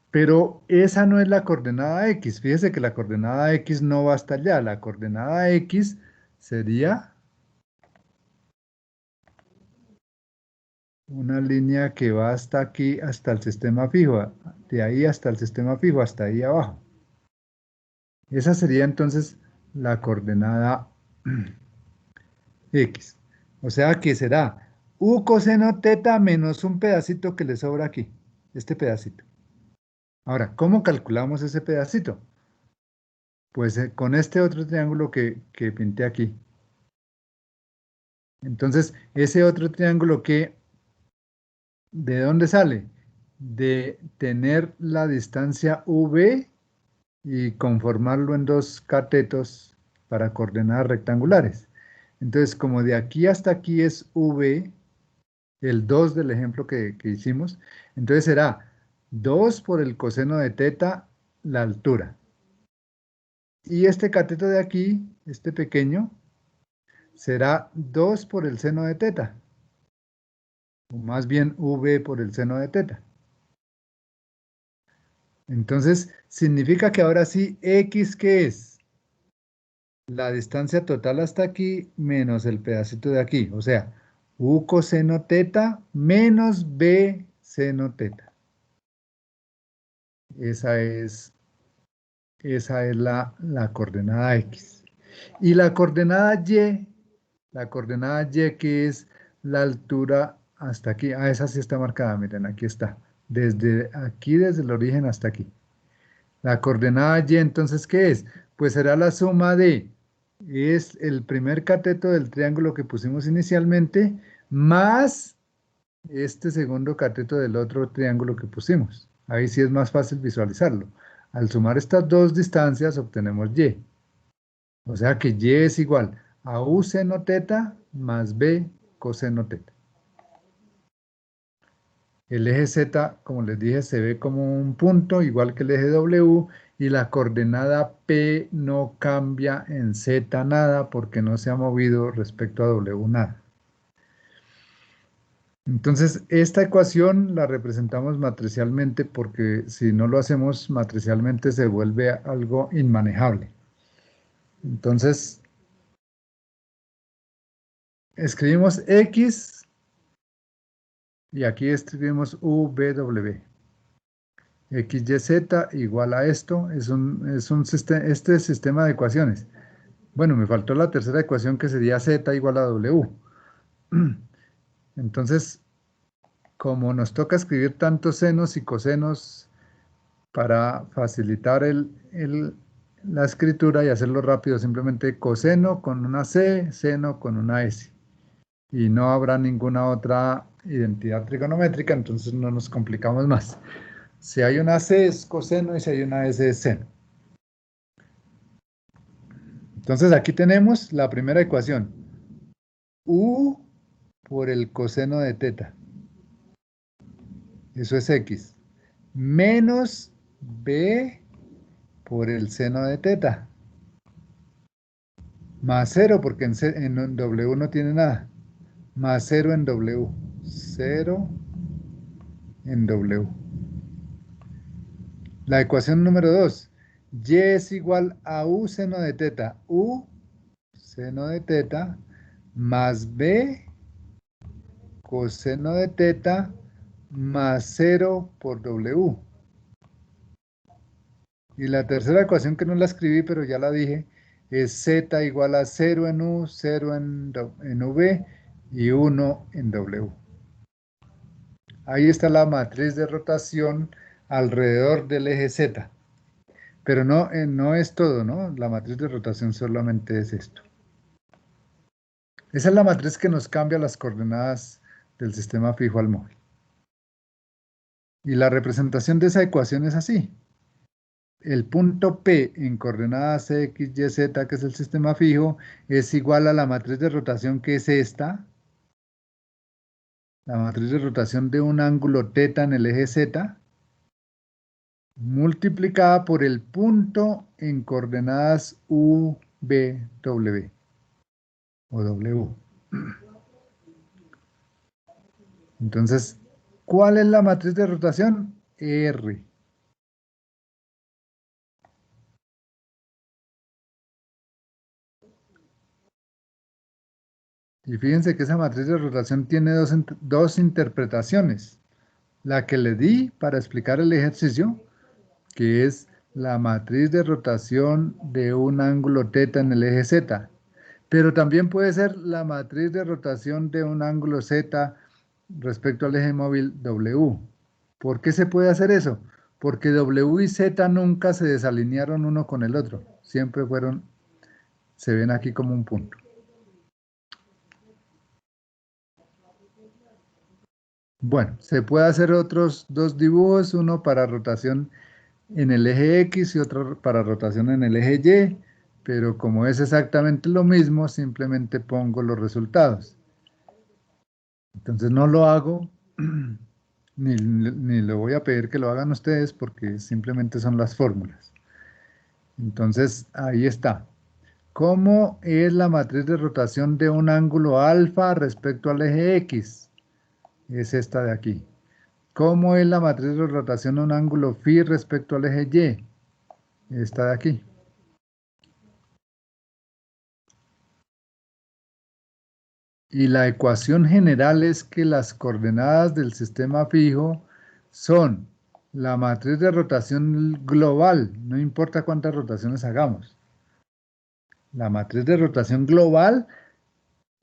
Pero esa no es la coordenada X. Fíjese que la coordenada X no va hasta allá. La coordenada X sería una línea que va hasta aquí, hasta el sistema fijo. De ahí hasta el sistema fijo, hasta ahí abajo. Esa sería entonces la coordenada X. O sea que será U coseno θ menos un pedacito que le sobra aquí. Este pedacito. Ahora, ¿cómo calculamos ese pedacito? Pues con este otro triángulo que pinté aquí. Entonces, ese otro triángulo ¿de dónde sale? De tener la distancia V y conformarlo en dos catetos para coordenadas rectangulares. Entonces, como de aquí hasta aquí es V, el 2 del ejemplo que hicimos, entonces será 2 por el coseno de θ, la altura. Y este cateto de aquí, este pequeño, será 2 por el seno de θ. O más bien V por el seno de θ. Entonces, significa que ahora sí, X, ¿qué es? La distancia total hasta aquí menos el pedacito de aquí. O sea, U coseno θ menos B seno θ. Esa es la coordenada X. Y la coordenada Y que es la altura hasta aquí. Ah, esa sí está marcada, miren, aquí está. Desde aquí, desde el origen hasta aquí. La coordenada Y, entonces, ¿qué es? Pues será la suma es el primer cateto del triángulo que pusimos inicialmente, más este segundo cateto del otro triángulo que pusimos. Ahí sí es más fácil visualizarlo. Al sumar estas dos distancias obtenemos y. O sea que y es igual a u seno teta más b coseno teta. El eje Z, como les dije, se ve como un punto, igual que el eje W, y la coordenada P no cambia en Z nada porque no se ha movido respecto a W nada. Entonces, esta ecuación la representamos matricialmente porque si no lo hacemos matricialmente se vuelve algo inmanejable. Entonces, escribimos X y aquí escribimos UW. XYZ igual a esto, este sistema de ecuaciones. Bueno, me faltó la tercera ecuación que sería Z igual a W. Entonces, como nos toca escribir tantos senos y cosenos para facilitar la escritura y hacerlo rápido, simplemente coseno con una C, seno con una S. Y no habrá ninguna otra identidad trigonométrica, entonces no nos complicamos más. Si hay una C es coseno y si hay una S es seno. Entonces aquí tenemos la primera ecuación. U por el coseno de teta. Eso es X. Menos B por el seno de teta. Más 0 porque en W no tiene nada. Más 0 en W. 0 en W. La ecuación número 2. Y es igual a U seno de teta. U seno de teta más B coseno de teta más 0 por W. Y la tercera ecuación que no la escribí, pero ya la dije, es Z igual a 0 en U, 0 en V y 1 en W. Ahí está la matriz de rotación alrededor del eje Z. Pero no es todo, ¿no? La matriz de rotación solamente es esto. Esa es la matriz que nos cambia las coordenadas del sistema fijo al móvil. Y la representación de esa ecuación es así. El punto P en coordenadas X, Y, Z, que es el sistema fijo, es igual a la matriz de rotación que es esta. La matriz de rotación de un ángulo θ en el eje Z, multiplicada por el punto en coordenadas U, B, W o W. Entonces, ¿cuál es la matriz de rotación? R. Y fíjense que esa matriz de rotación tiene dos interpretaciones. La que le di para explicar el ejercicio, que es la matriz de rotación de un ángulo θ en el eje Z. Pero también puede ser la matriz de rotación de un ángulo Z respecto al eje móvil W. ¿Por qué se puede hacer eso? Porque W y Z nunca se desalinearon uno con el otro. Siempre se ven aquí como un punto. Bueno, se puede hacer otros dos dibujos, uno para rotación en el eje X y otro para rotación en el eje Y, pero como es exactamente lo mismo, simplemente pongo los resultados. Entonces no lo hago, ni le voy a pedir que lo hagan ustedes porque simplemente son las fórmulas. Entonces ahí está. ¿Cómo es la matriz de rotación de un ángulo alfa respecto al eje X? Es esta de aquí. ¿Cómo es la matriz de rotación de un ángulo φ respecto al eje Y? Esta de aquí. Y la ecuación general es que las coordenadas del sistema fijo son la matriz de rotación global, no importa cuántas rotaciones hagamos. La matriz de rotación global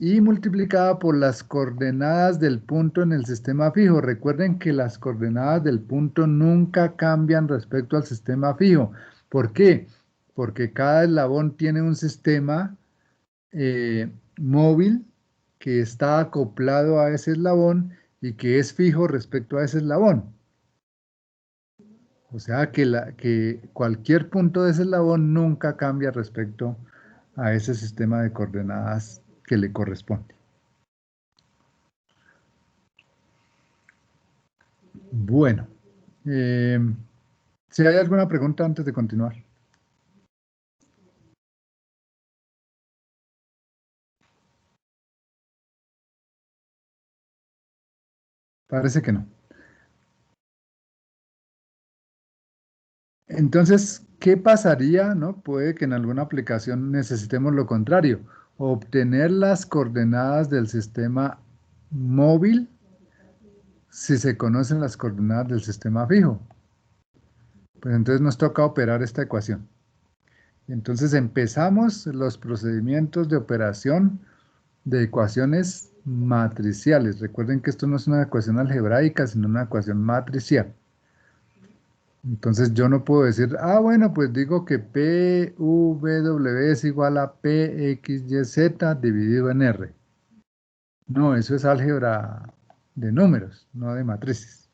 y multiplicada por las coordenadas del punto en el sistema fijo. Recuerden que las coordenadas del punto nunca cambian respecto al sistema fijo. ¿Por qué? Porque cada eslabón tiene un sistema móvil que está acoplado a ese eslabón y que es fijo respecto a ese eslabón. O sea que cualquier punto de ese eslabón nunca cambia respecto a ese sistema de coordenadas que le corresponde. Bueno, si hay alguna pregunta antes de continuar. Parece que no. Entonces, ¿qué pasaría, no? Puede que en alguna aplicación necesitemos lo contrario, obtener las coordenadas del sistema móvil si se conocen las coordenadas del sistema fijo. Pues entonces nos toca operar esta ecuación. Entonces empezamos los procedimientos de operación de ecuaciones matriciales. Recuerden que esto no es una ecuación algebraica, sino una ecuación matricial. Entonces yo no puedo decir, bueno, pues digo que PW es igual a PXYZ dividido en R. No, eso es álgebra de números, no de matrices.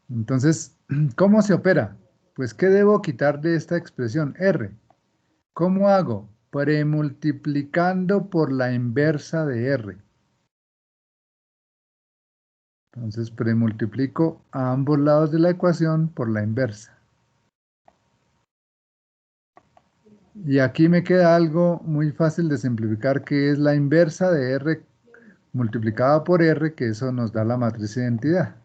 Entonces, ¿cómo se opera? Pues, ¿qué debo quitar de esta expresión? R. ¿Cómo hago? Premultiplicando por la inversa de R. Entonces, premultiplico a ambos lados de la ecuación por la inversa. Y aquí me queda algo muy fácil de simplificar, que es la inversa de R multiplicada por R, que eso nos da la matriz de identidad.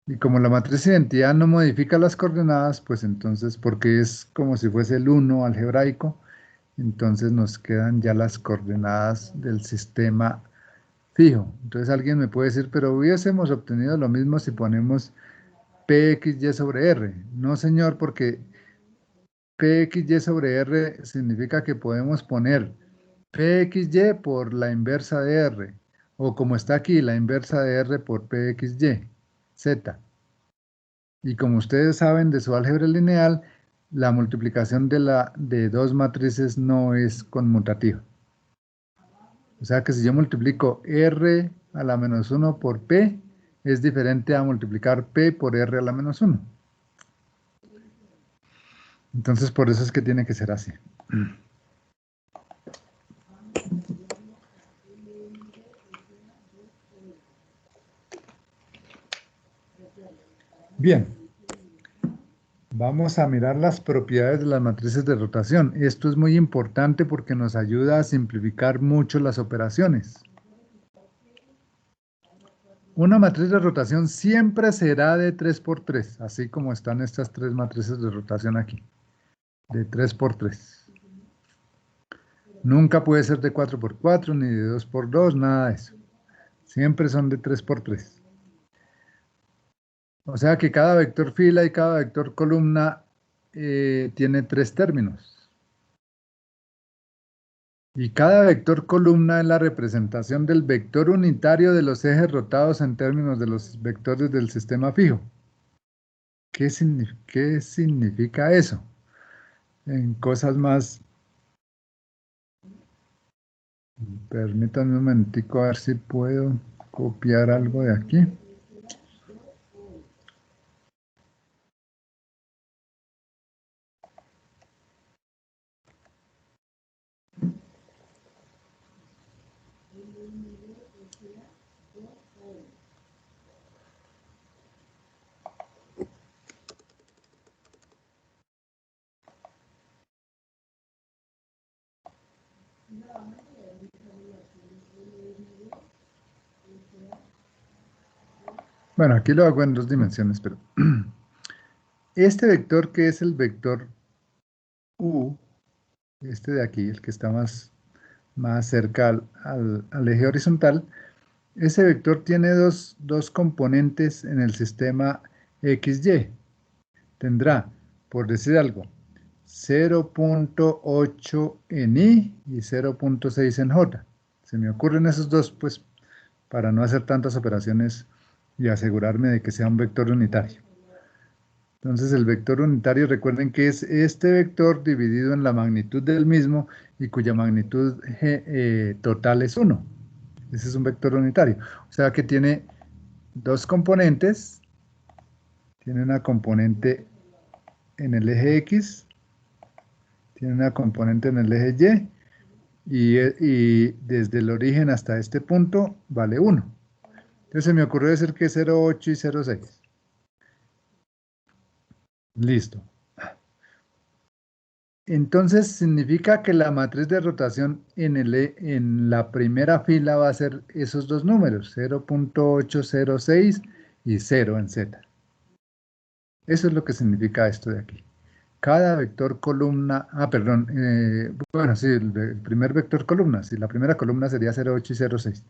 Y como la matriz de identidad no modifica las coordenadas, pues entonces, porque es como si fuese el 1 algebraico, entonces nos quedan ya las coordenadas del sistema fijo. Entonces alguien me puede decir, pero hubiésemos obtenido lo mismo si ponemos PXY sobre R. No, señor, porque PXY sobre R significa que podemos poner PXY por la inversa de R, o como está aquí, la inversa de R por PXY, Z. Y como ustedes saben de su álgebra lineal, la multiplicación de dos matrices no es conmutativa. O sea que si yo multiplico R a la menos 1 por P, es diferente a multiplicar P por R a la menos 1. Entonces por eso es que tiene que ser así. Bien, vamos a mirar las propiedades de las matrices de rotación. Esto es muy importante porque nos ayuda a simplificar mucho las operaciones. Una matriz de rotación siempre será de 3 por 3, así como están estas tres matrices de rotación aquí, de 3 por 3. Nunca puede ser de 4 por 4, ni de 2 por 2, nada de eso. Siempre son de 3 por 3. O sea que cada vector fila y cada vector columna tiene 3 términos. Y cada vector columna es la representación del vector unitario de los ejes rotados en términos de los vectores del sistema fijo. ¿Qué significa eso? En cosas más... Permítanme un momentico a ver si puedo copiar algo de aquí. Bueno, aquí lo hago en 2 dimensiones, pero este vector que es el vector U, este de aquí, el que está más cerca al eje horizontal, ese vector tiene dos componentes en el sistema XY. Tendrá, por decir algo, 0.8 en Y y 0.6 en J. Se me ocurren esos dos, pues, para no hacer tantas operaciones y asegurarme de que sea un vector unitario. Entonces el vector unitario, recuerden que es este vector dividido en la magnitud del mismo y cuya magnitud total es 1. Ese es un vector unitario. O sea que tiene dos componentes. Tiene una componente en el eje X, tiene una componente en el eje Y, y desde el origen hasta este punto vale 1. Entonces se me ocurrió decir que 0,8 y 0,6. Listo. Entonces significa que la matriz de rotación en la primera fila va a ser esos dos números, 0.806 y 0 en Z. Eso es lo que significa esto de aquí. Cada vector columna, bueno, sí, el primer vector columna, sí, la primera columna sería 0,8 y 0,6.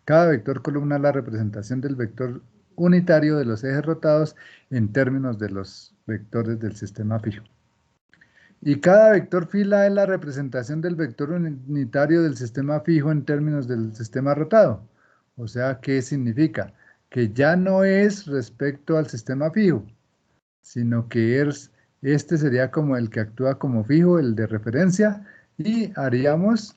Cada vector columna es la representación del vector unitario de los ejes rotados en términos de los vectores del sistema fijo. Y cada vector fila es la representación del vector unitario del sistema fijo en términos del sistema rotado. O sea, ¿qué significa? Que ya no es respecto al sistema fijo, sino que este sería como el que actúa como fijo, el de referencia, y haríamos,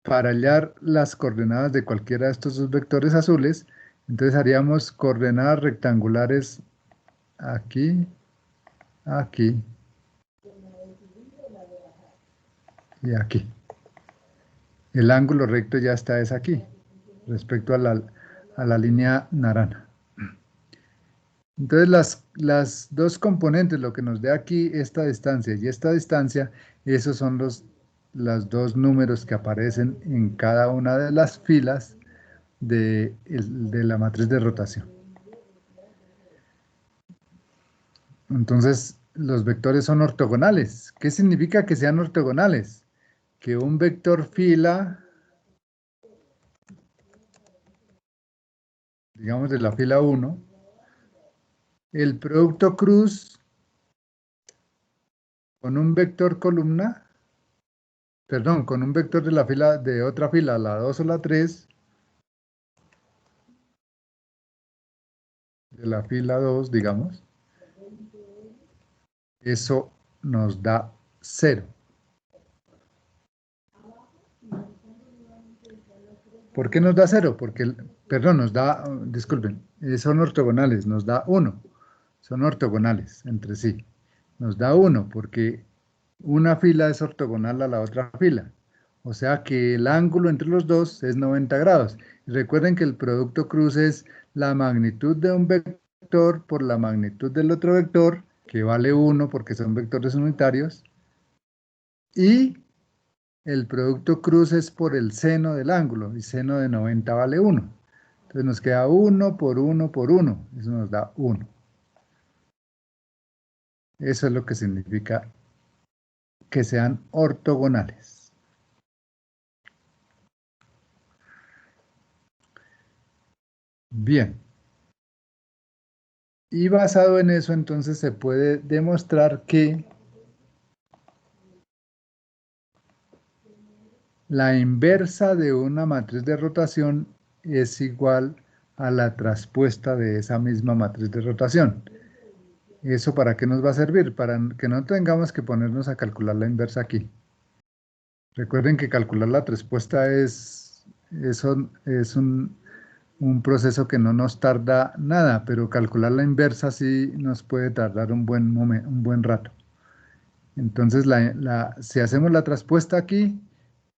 para hallar las coordenadas de cualquiera de estos dos vectores azules, entonces haríamos coordenadas rectangulares aquí, aquí y aquí. El ángulo recto ya está es aquí, respecto a la línea naranja. Entonces las dos componentes, lo que nos dé aquí esta distancia y esta distancia, esos son los dos números que aparecen en cada una de las filas de la matriz de rotación. Entonces los vectores son ortogonales. ¿Qué significa que sean ortogonales? Que un vector fila, digamos de la fila 1, el producto cruz con un vector columna, perdón, con un vector de la fila de otra fila, la 2 o la 3, de la fila 2, digamos, eso nos da 0. ¿Por qué nos da 0? Porque, perdón, nos da, disculpen, son ortogonales, nos da 1. Son ortogonales entre sí. Nos da 1 porque una fila es ortogonal a la otra fila. O sea que el ángulo entre los dos es 90 grados. Y recuerden que el producto cruz es la magnitud de un vector por la magnitud del otro vector, que vale 1 porque son vectores unitarios. Y el producto cruz es por el seno del ángulo, y seno de 90 vale 1. Entonces nos queda 1 por 1 por 1. Eso nos da 1. Eso es lo que significa que sean ortogonales. Bien. Y basado en eso, entonces se puede demostrar que la inversa de una matriz de rotación es igual a la traspuesta de esa misma matriz de rotación. ¿Eso para qué nos va a servir? Para que no tengamos que ponernos a calcular la inversa aquí. Recuerden que calcular la traspuesta es un proceso que no nos tarda nada, pero calcular la inversa sí nos puede tardar un buen rato. Entonces, si hacemos la traspuesta aquí,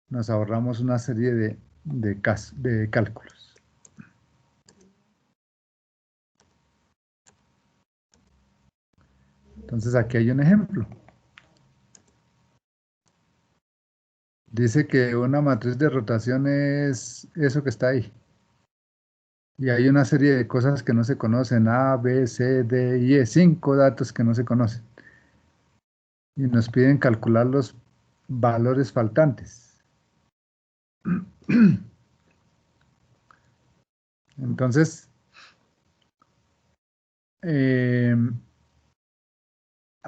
nos ahorramos una serie de cálculos. Entonces, aquí hay un ejemplo. Dice que una matriz de rotación es eso que está ahí. Y hay una serie de cosas que no se conocen, A, B, C, D y E, 5 datos que no se conocen. Y nos piden calcular los valores faltantes. Entonces,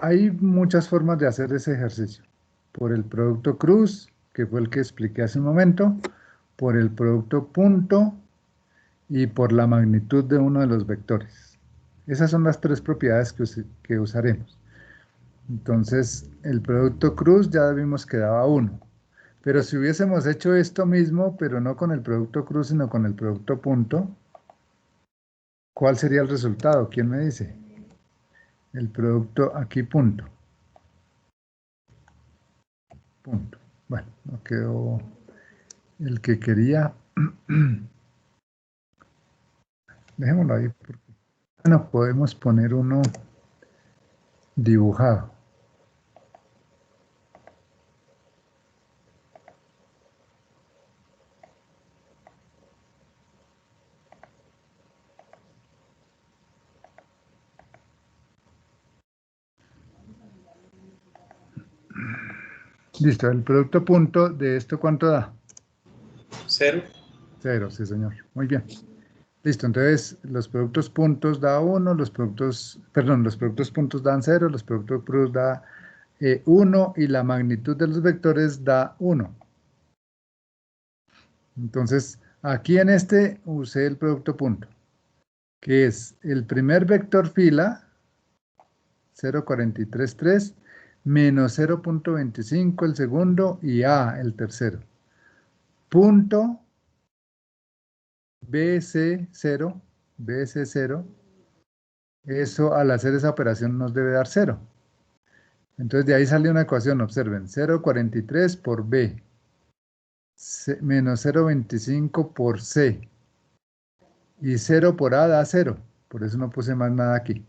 hay muchas formas de hacer ese ejercicio. Por el producto cruz, que fue el que expliqué hace un momento, por el producto punto y por la magnitud de uno de los vectores. Esas son las tres propiedades que usaremos. Entonces, el producto cruz ya vimos que daba 1. Pero si hubiésemos hecho esto mismo, pero no con el producto cruz, sino con el producto punto, ¿cuál sería el resultado? ¿Quién me dice? El producto aquí punto. Punto. Bueno, no quedó el que quería. Dejémoslo ahí. Bueno, podemos poner uno dibujado. Listo, el producto punto de esto, ¿cuánto da? 0. 0, sí señor. Muy bien. Listo, entonces los productos puntos da 1, los productos puntos dan 0, los productos cruz da 1 y la magnitud de los vectores da 1. Entonces, aquí en este usé el producto punto, que es el primer vector fila, 0,433, menos 0,25 el segundo y A el tercero. Punto BC0, BC0, eso al hacer esa operación nos debe dar 0. Entonces de ahí sale una ecuación, observen, 0,43 por B, menos 0,25 por C, y 0 por A da 0, por eso no puse más nada aquí.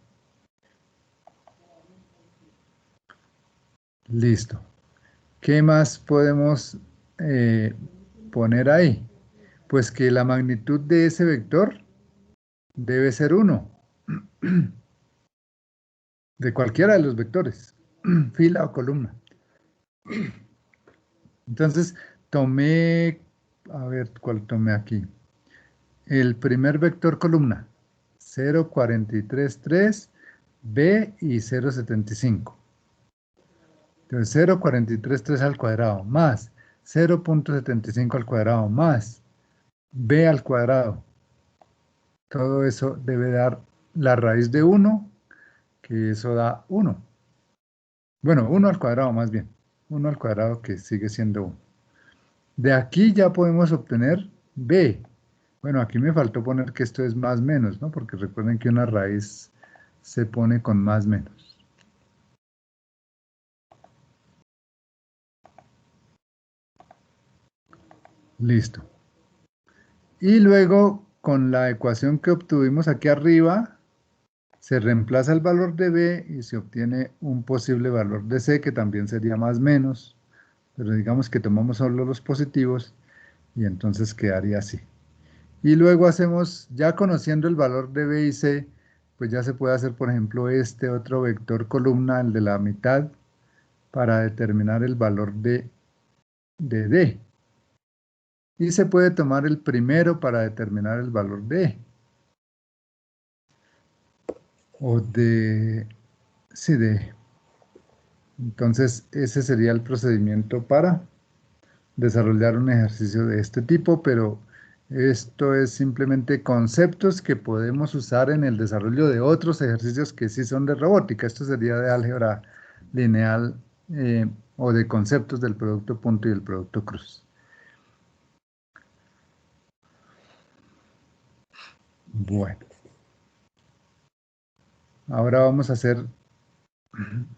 Listo. ¿Qué más podemos poner ahí? Pues que la magnitud de ese vector debe ser 1, de cualquiera de los vectores, fila o columna. Entonces, tomé, a ver, ¿cuál tomé aquí? El primer vector columna, 0,433, B y 0,75. Entonces, 0,433 al cuadrado más 0,75 al cuadrado más B al cuadrado. Todo eso debe dar la raíz de 1, que eso da 1. Bueno, 1 al cuadrado más bien. 1 al cuadrado que sigue siendo 1. De aquí ya podemos obtener B. Bueno, aquí me faltó poner que esto es más menos, ¿no? Porque recuerden que una raíz se pone con más menos. Listo. Y luego, con la ecuación que obtuvimos aquí arriba, se reemplaza el valor de B y se obtiene un posible valor de C, que también sería más menos. Pero digamos que tomamos solo los positivos y entonces quedaría así. Y luego hacemos, ya conociendo el valor de B y C, pues ya se puede hacer, por ejemplo, este otro vector columna, el de la mitad, para determinar el valor de D. Y se puede tomar el primero para determinar el valor de E. O de... sí, de E. Entonces, ese sería el procedimiento para desarrollar un ejercicio de este tipo, pero esto es simplemente conceptos que podemos usar en el desarrollo de otros ejercicios que sí son de robótica. Esto sería de álgebra lineal o de conceptos del producto punto y el producto cruz. Bueno, ahora vamos a hacer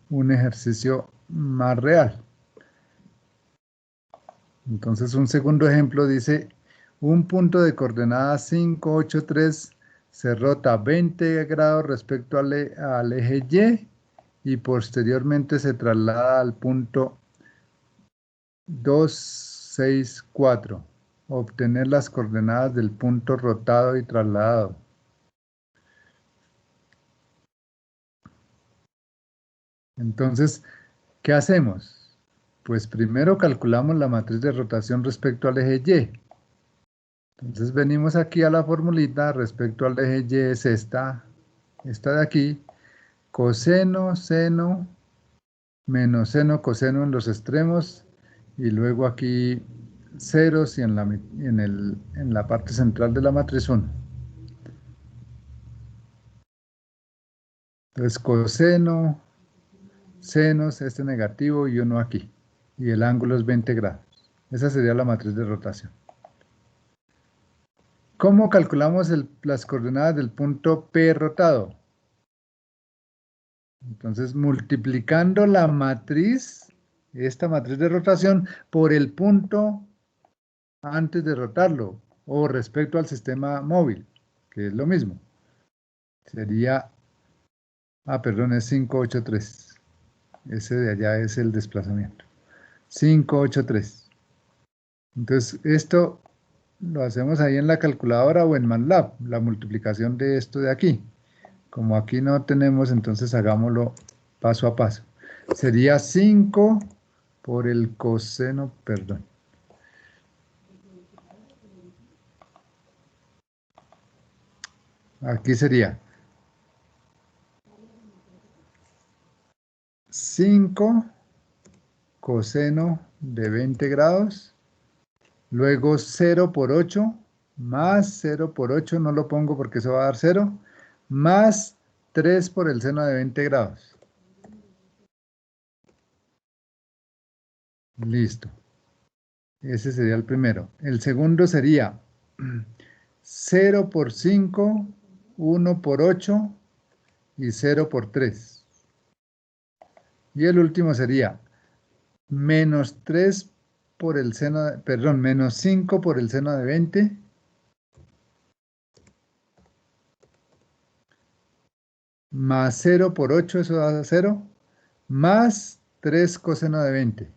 un ejercicio más real. Entonces, un segundo ejemplo dice, un punto de coordenadas 5, 8, 3 se rota 20 grados respecto al eje Y posteriormente se traslada al punto 2, 6, 4. Obtener las coordenadas del punto rotado y trasladado. Entonces, ¿qué hacemos? Pues primero calculamos la matriz de rotación respecto al eje Y. Entonces venimos aquí a la formulita respecto al eje Y, es esta de aquí, coseno, seno, menos seno, coseno en los extremos, y luego aquí ceros y en la parte central de la matriz 1. Entonces coseno, senos, este negativo y 1 aquí, y el ángulo es 20 grados. Esa sería la matriz de rotación. ¿Cómo calculamos las coordenadas del punto P rotado? Entonces, multiplicando la matriz, esta matriz de rotación, por el punto antes de rotarlo, o respecto al sistema móvil, que es lo mismo. Sería, perdón, es 583. Ese de allá es el desplazamiento. 583. Entonces, esto lo hacemos ahí en la calculadora o en MATLAB, la multiplicación de esto de aquí. Como aquí no tenemos, entonces hagámoslo paso a paso. Sería 5 por el coseno, perdón. Aquí sería 5 coseno de 20 grados, luego 0 por 8, más 0 por 8, no lo pongo porque eso va a dar 0, más 3 por el seno de 20 grados. Listo. Ese sería el primero. El segundo sería 0 por 5, 1 por 8 y 0 por 3. Y el último sería menos 3 por el seno, perdón, menos 5 por el seno de 20 más 0 por 8, eso da 0, más 3 coseno de 20.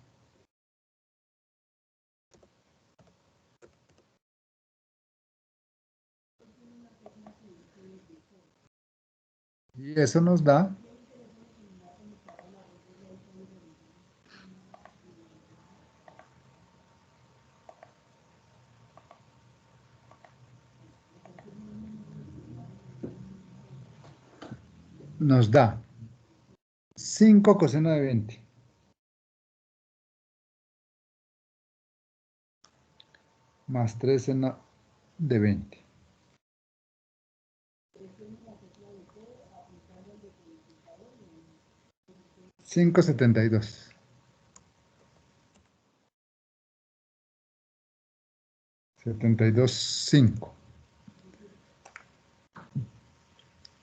Y eso nos da nos da 5 coseno de 20 más 3 seno de 20. $5.72. 72.5.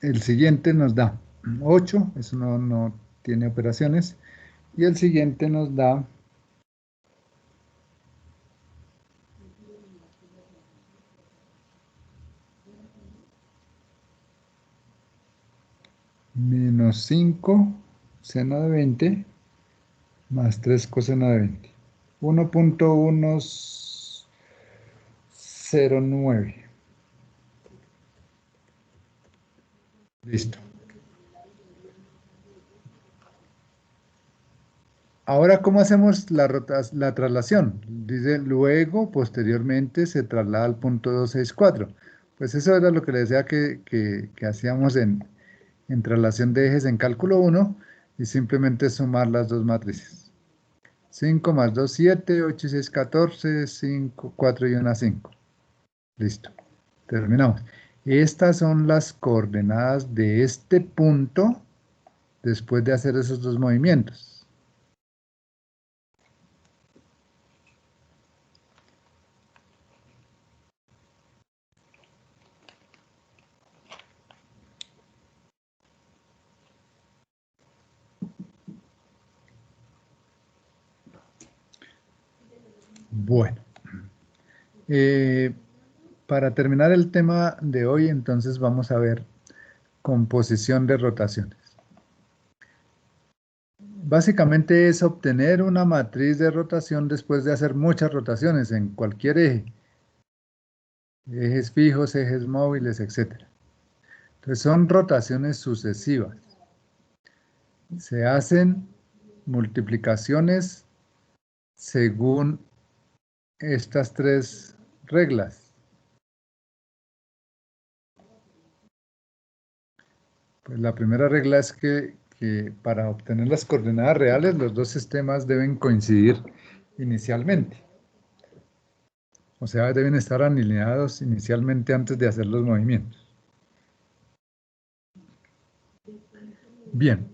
El siguiente nos da 8, eso no tiene operaciones. Y el siguiente nos da menos 5 seno de 20 más 3 coseno de 20. 1.109. Listo. Ahora, ¿cómo hacemos la traslación? Dice, luego, posteriormente, se traslada al punto 264. Pues eso era lo que le decía que hacíamos en traslación de ejes en cálculo 1 y simplemente sumar las dos matrices. 5 más 2, 7, 8 y 6, 14, 5, 4 y 1, 5. Listo. Terminamos. Estas son las coordenadas de este punto después de hacer esos dos movimientos. Bueno, para terminar el tema de hoy, entonces vamos a ver composición de rotaciones. Básicamente es obtener una matriz de rotación después de hacer muchas rotaciones en cualquier eje. Ejes fijos, ejes móviles, etc. Entonces son rotaciones sucesivas. Se hacen multiplicaciones según estas tres reglas. Pues la primera regla es que para obtener las coordenadas reales, los dos sistemas deben coincidir inicialmente. O sea, deben estar alineados inicialmente antes de hacer los movimientos. Bien.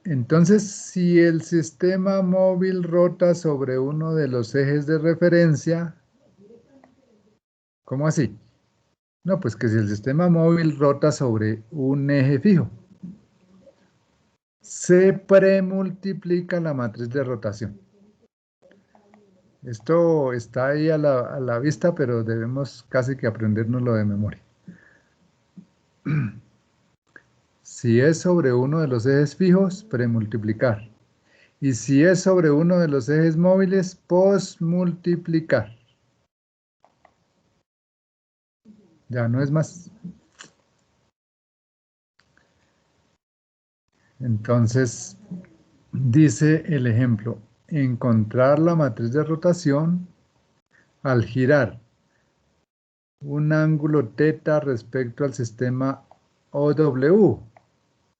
Entonces, si el sistema móvil rota sobre uno de los ejes de referencia, ¿cómo así? No, pues que si el sistema móvil rota sobre un eje fijo, se premultiplica la matriz de rotación. Esto está ahí a la vista, pero debemos casi que aprendérnoslo de memoria. Si es sobre uno de los ejes fijos, premultiplicar. Y si es sobre uno de los ejes móviles, posmultiplicar. Ya no es más. Entonces, dice el ejemplo, encontrar la matriz de rotación al girar un ángulo θ respecto al sistema OW.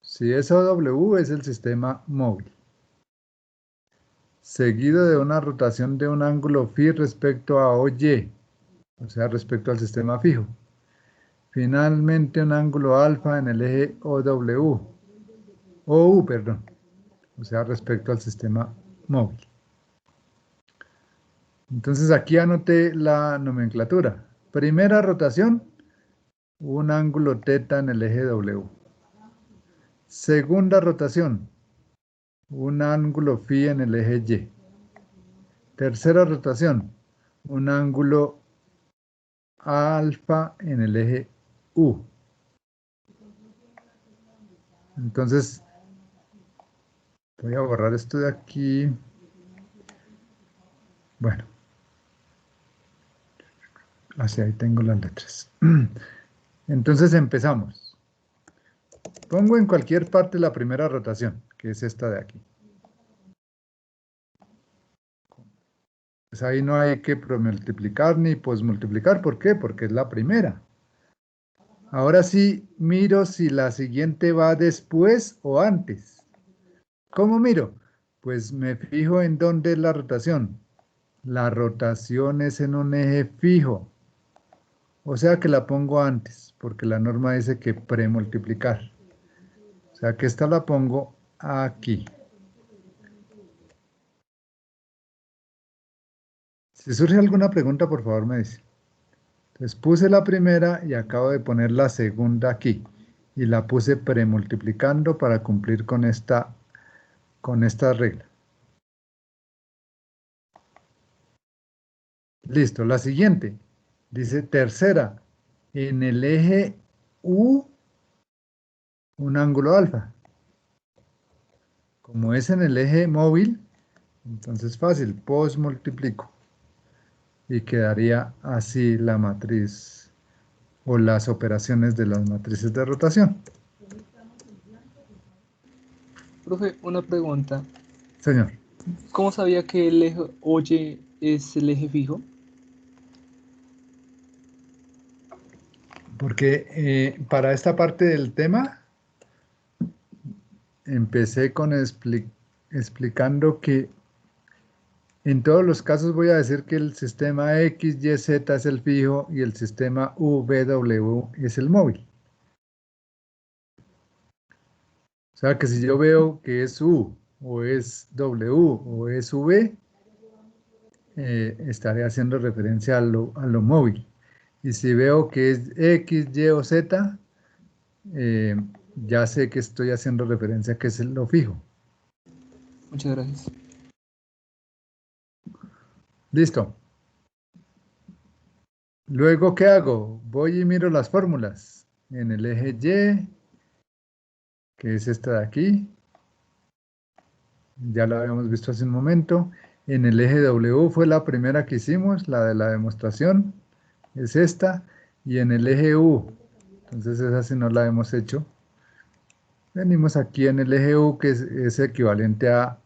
Si es OW, es el sistema móvil. Seguido de una rotación de un ángulo φ respecto a OY, o sea, respecto al sistema fijo. Finalmente, un ángulo alfa en el eje OU, o sea, respecto al sistema móvil. Entonces, aquí anoté la nomenclatura. Primera rotación, un ángulo θ en el eje W. Segunda rotación, un ángulo φ en el eje Y. Tercera rotación, un ángulo alfa en el eje U. Entonces, voy a borrar esto de aquí. Bueno, hacia ahí tengo las letras. Entonces empezamos. Pongo en cualquier parte la primera rotación, que es esta de aquí. Pues ahí no hay que promultiplicar ni posmultiplicar. ¿Por qué? Porque es la primera. Ahora sí, miro si la siguiente va después o antes. ¿Cómo miro? Pues me fijo en dónde es la rotación. La rotación es en un eje fijo. O sea que la pongo antes, porque la norma dice que premultiplicar. O sea que esta la pongo aquí. Si surge alguna pregunta, por favor me dice. Entonces puse la primera y acabo de poner la segunda aquí. Y la puse premultiplicando para cumplir con esta regla. Listo, la siguiente. Dice tercera, en el eje U, un ángulo alfa. Como es en el eje móvil, entonces fácil, posmultiplico. Y quedaría así la matriz o las operaciones de las matrices de rotación. Profe, una pregunta. Señor. ¿Cómo sabía que el eje OY es el eje fijo? Porque para esta parte del tema, empecé con explicando que en todos los casos voy a decir que el sistema X, Y, Z es el fijo y el sistema U, V, W es el móvil. O sea que si yo veo que es U, o es W, o es V, estaré haciendo referencia a lo móvil. Y si veo que es X, Y o Z, ya sé que estoy haciendo referencia a que es lo fijo. Muchas gracias. Listo. Luego, ¿qué hago? Voy y miro las fórmulas. En el eje Y, que es esta de aquí. Ya la habíamos visto hace un momento. En el eje W fue la primera que hicimos, la de la demostración. Es esta. Y en el eje U, entonces esa sí no la hemos hecho. Venimos aquí en el eje U, que es equivalente a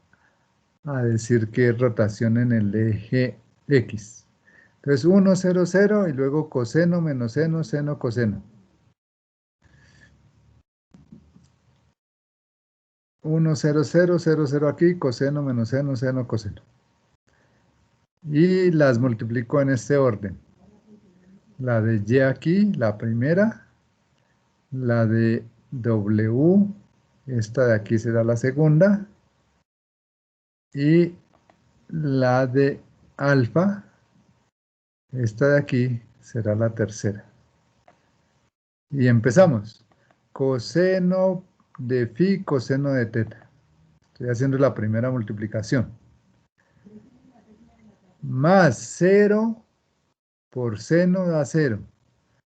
decir que es rotación en el eje X. Entonces 1, 0, 0 y luego coseno menos seno, seno, coseno. 1, 0, 0, 0, 0 aquí, coseno menos seno, seno, coseno. Y las multiplico en este orden. La de Y aquí, la primera. La de W, Esta de aquí será la segunda. Y la de alfa, esta de aquí, será la tercera. Y empezamos. Coseno de phi, coseno de teta. Estoy haciendo la primera multiplicación. Más 0 por seno da 0.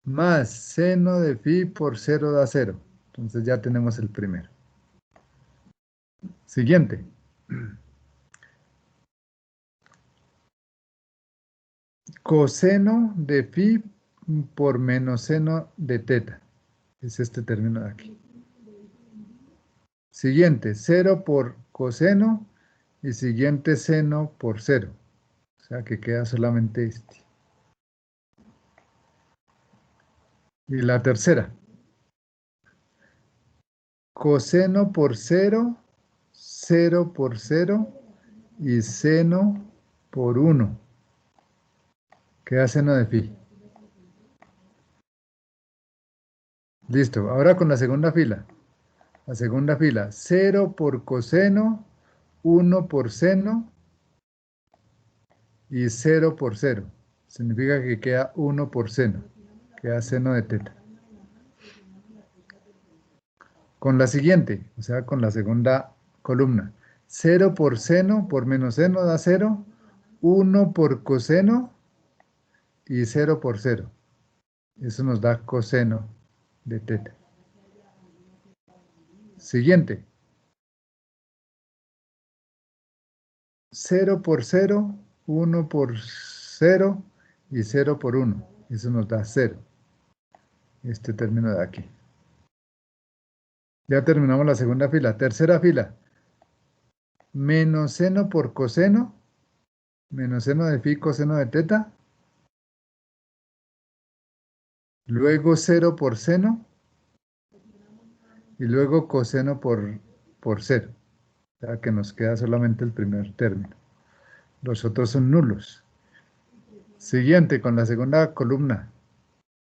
Más seno de phi por 0 da 0. Entonces ya tenemos el primero. Siguiente. Coseno de phi por menos seno de teta. Es este término de aquí. Siguiente, 0 por coseno y siguiente seno por 0. O sea que queda solamente este. Y la tercera. Coseno por 0, 0 por 0 y seno por 1. Queda seno de phi. Listo, ahora con la segunda fila. La segunda fila, 0 por coseno, 1 por seno y 0 por 0. Significa que queda 1 por seno. Queda seno de teta. Con la siguiente, o sea, con la segunda columna. 0 por seno por menos seno da 0. 1 por coseno y 0 por 0. Eso nos da coseno de teta. Siguiente. 0 por 0, 1 por 0 y 0 por 1. Eso nos da 0. Este término de aquí. Ya terminamos la segunda fila. Tercera fila. Menos seno por coseno. Menos seno de phi, coseno de teta. Luego 0 por seno. Y luego coseno por 0. O sea que nos queda solamente el primer término. Los otros son nulos. Siguiente, con la segunda columna.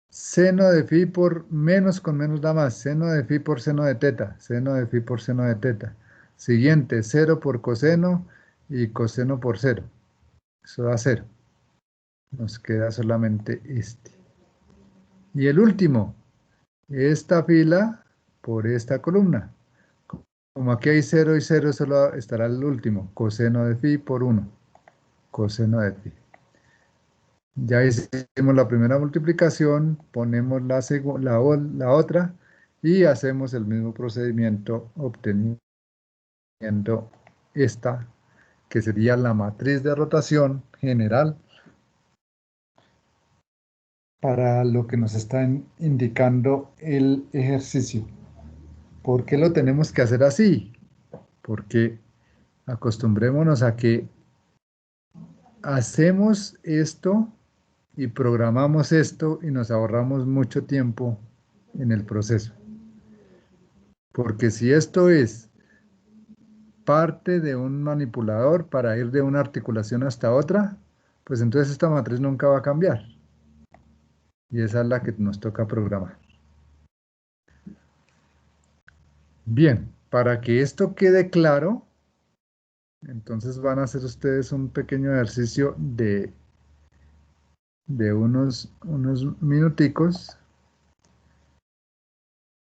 Seno de phi por menos con menos da más. Seno de phi por seno de teta. Seno de phi por seno de teta. Siguiente, 0 por coseno y coseno por 0. Eso da 0. Nos queda solamente este. Y el último, esta fila por esta columna. Como aquí hay 0 y 0, solo estará el último. Coseno de phi por 1. Coseno de phi. Ya hicimos la primera multiplicación, ponemos la otra y hacemos el mismo procedimiento obteniendo esta, que sería la matriz de rotación general para lo que nos está indicando el ejercicio. ¿Por qué lo tenemos que hacer así? Porque acostumbrémonos a que hacemos esto y programamos esto y nos ahorramos mucho tiempo en el proceso. Porque si esto es parte de un manipulador para ir de una articulación hasta otra, pues entonces esta matriz nunca va a cambiar. Y esa es la que nos toca programar. Bien, para que esto quede claro, entonces van a hacer ustedes un pequeño ejercicio de unos minuticos.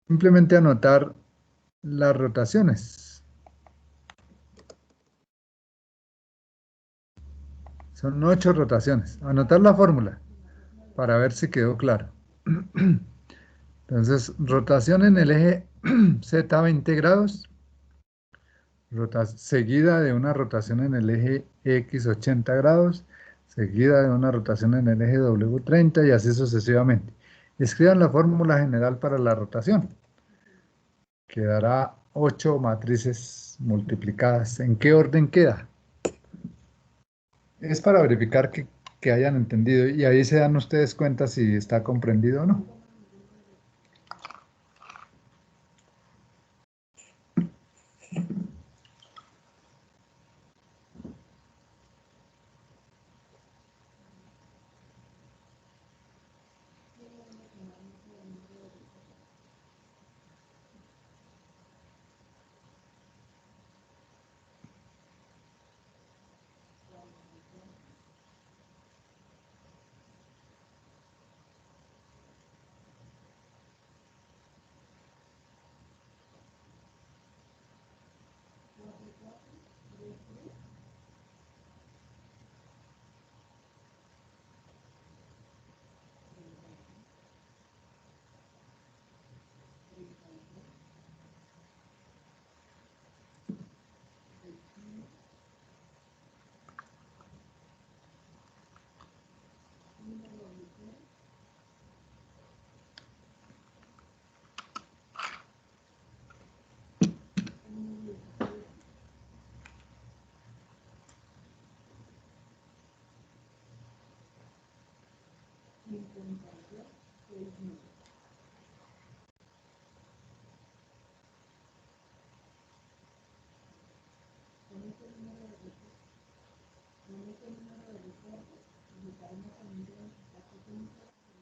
Simplemente anotar las rotaciones. Son 8 rotaciones. Anotar la fórmula para ver si quedó claro. Entonces, rotación en el eje Z 20 grados, seguida de una rotación en el eje X 80 grados, seguida de una rotación en el eje W 30 y así sucesivamente. Escriban la fórmula general para la rotación. Quedará 8 matrices multiplicadas. ¿En qué orden queda? Es para verificar que hayan entendido y ahí se dan ustedes cuenta si está comprendido o no.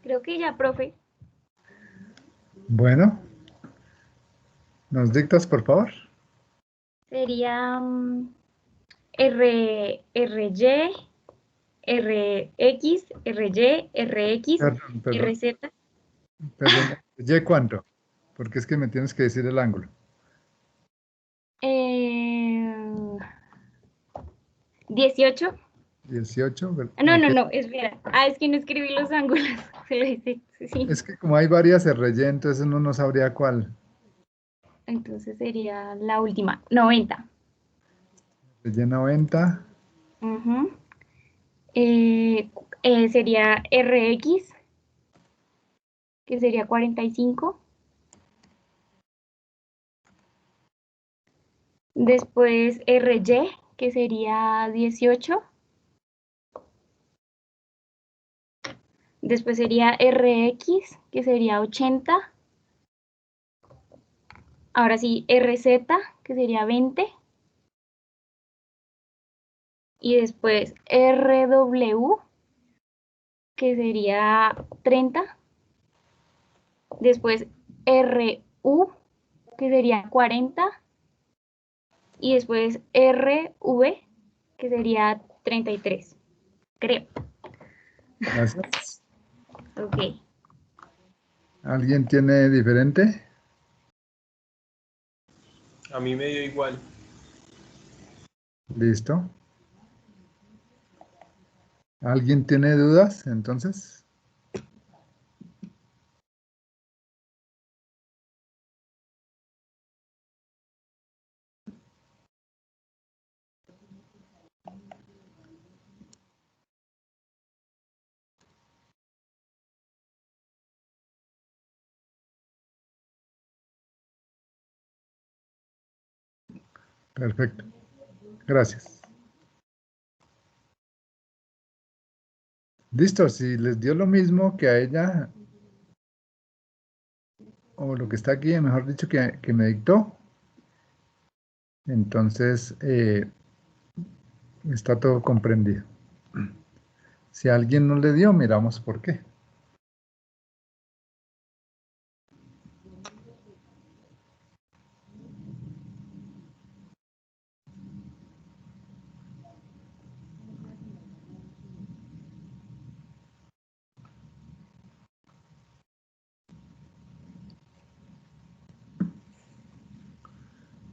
Creo que ya, profe. Bueno, ¿nos dictas, por favor? Sería RY, RX, RY, RX, Perdón, RZ. perdón. ¿Y cuánto? Porque es que me tienes que decir el ángulo. 18. 18. No, espera. Es que no escribí los ángulos. Se lo hice, sí. Es que como hay varias RY, entonces uno no sabría cuál. Entonces sería la última, 90. RY 90. Ujú. Sería RX, que sería 45. Después RY, que sería 18. Después sería RX, que sería 80. Ahora sí, RZ, que sería 20. Y después RW, que sería 30. Después RU, que sería 40. Y después RV, que sería 33, creo. Gracias. Ok. ¿Alguien tiene diferente? A mí me dio igual. Listo. ¿Alguien tiene dudas, entonces? Perfecto. Gracias. Listo, si les dio lo mismo que a ella, o lo que está aquí, mejor dicho, que me dictó, entonces está todo comprendido. Si a alguien no le dio, miramos por qué.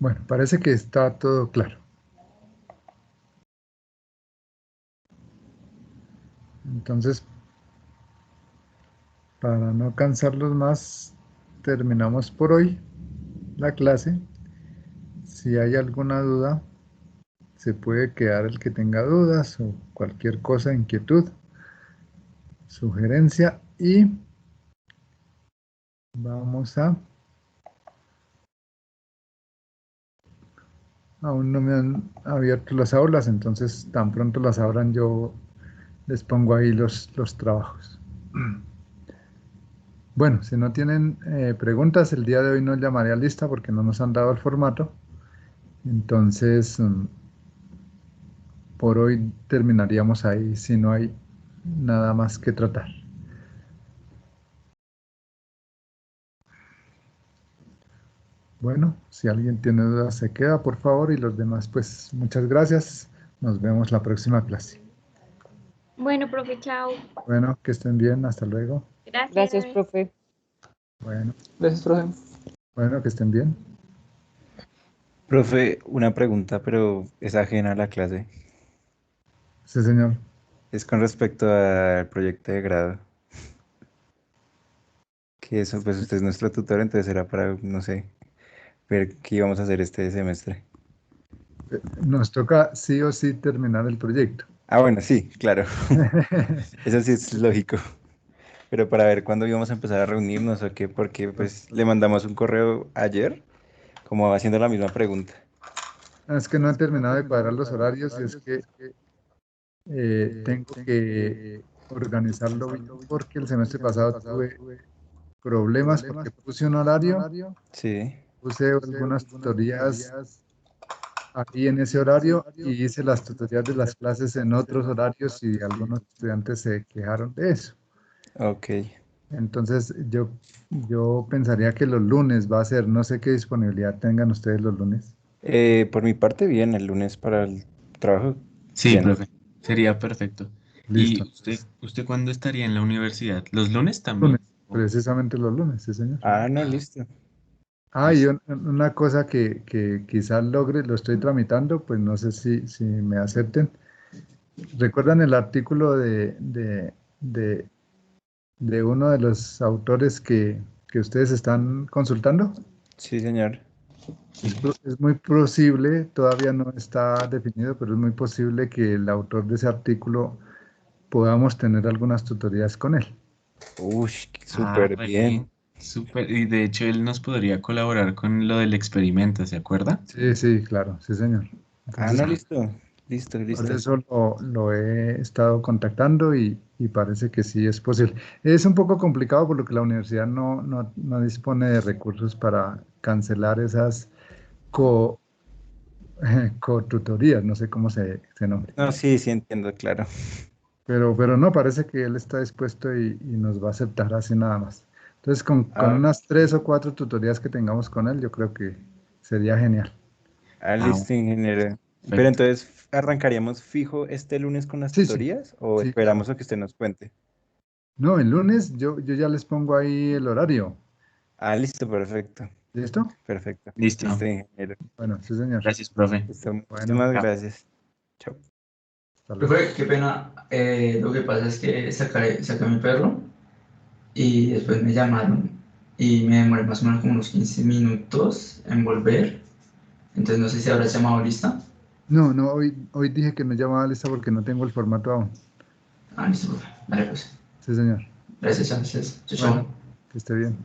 Bueno, parece que está todo claro. Entonces, para no cansarlos más, terminamos por hoy la clase. Si hay alguna duda, se puede quedar el que tenga dudas o cualquier cosa, inquietud, sugerencia y vamos a... Aún no me han abierto las aulas, entonces tan pronto las abran yo les pongo ahí los trabajos. Bueno, si no tienen preguntas, el día de hoy no llamaré a lista porque no nos han dado el formato. Entonces, por hoy terminaríamos ahí si no hay nada más que tratar. Bueno, si alguien tiene dudas se queda, por favor, y los demás, pues muchas gracias. Nos vemos la próxima clase. Bueno, profe, chao. Bueno, que estén bien, hasta luego. Gracias, Gracias. profe. Bueno, Gracias, profe. bueno, que estén bien. Profe, una pregunta, pero es ajena a la clase. Sí, señor. Es con respecto al proyecto de grado. Que eso, pues usted es nuestro tutor, entonces era para, no sé, ver qué íbamos a hacer este semestre. Nos toca sí o sí terminar el proyecto. Ah, bueno, sí, claro. Eso sí es lógico. Pero para ver cuándo íbamos a empezar a reunirnos o qué, porque pues le mandamos un correo ayer, como haciendo la misma pregunta. Es que no he terminado de cuadrar los horarios y es que tengo que organizarlo bien, porque el semestre pasado tuve problemas porque puse un horario, Sí. puse algunas tutorías ahí en ese horario y hice las tutorías de las clases en otros horarios y algunos estudiantes se quejaron de eso. Ok. Entonces yo pensaría que los lunes va a ser, no sé qué disponibilidad tengan ustedes los lunes. Por mi parte, bien, el lunes para el trabajo, Sí, bien. profe, sería perfecto. Listo. ¿Y usted cuándo estaría en la universidad? ¿Los lunes Lunes, también? precisamente los lunes, sí, señor. Ah, no, listo. Ah, y una cosa que quizás logre, lo estoy tramitando, pues no sé si me acepten. ¿Recuerdan el artículo de uno de los autores que ustedes están consultando? Sí, señor. Es muy posible, todavía no está definido, pero es muy posible que el autor de ese artículo podamos tener algunas tutorías con él. Uy, Ah, súper re bien. bien. Súper. Y de hecho él nos podría colaborar con lo del experimento, ¿se acuerda? Sí, sí, claro, sí, señor. Ah, Entonces, no, listo. Listo, por listo. eso lo he estado contactando y parece que sí es posible. Es un poco complicado por lo que la universidad no dispone de recursos para cancelar esas co, cotutorías, no sé cómo se nombra. No, sí, sí entiendo, claro. Pero no, parece que él está dispuesto y nos va a aceptar así nada más. Entonces, con Ah, unas 3 o 4 tutorías que tengamos con él, yo creo que sería genial. Ah, listo, ingeniero. Pero perfecto. entonces, ¿arrancaríamos fijo este lunes con las Sí, sí, tutorías o sí, claro. esperamos a que usted nos cuente? No, el lunes yo ya les pongo ahí el horario. Ah, listo, perfecto. ¿Listo? Perfecto. Listo. Listo, ingeniero. Bueno, sí, señor. Gracias, profe. Listo, Bueno, muchísimas Chao. gracias. Chao. hasta luego. Profe, qué pena. Lo que pasa es que saqué a mi perro y después me llamaron y me demoré más o menos como unos 15 minutos en volver. Entonces no sé si habrás llamado lista. No, no, hoy dije que no llamaba a lista porque no tengo el formato aún. Ah, listo, profe. Vale, pues. Sí, señor. Gracias, gracias. Chao, Bueno, chao. que esté bien.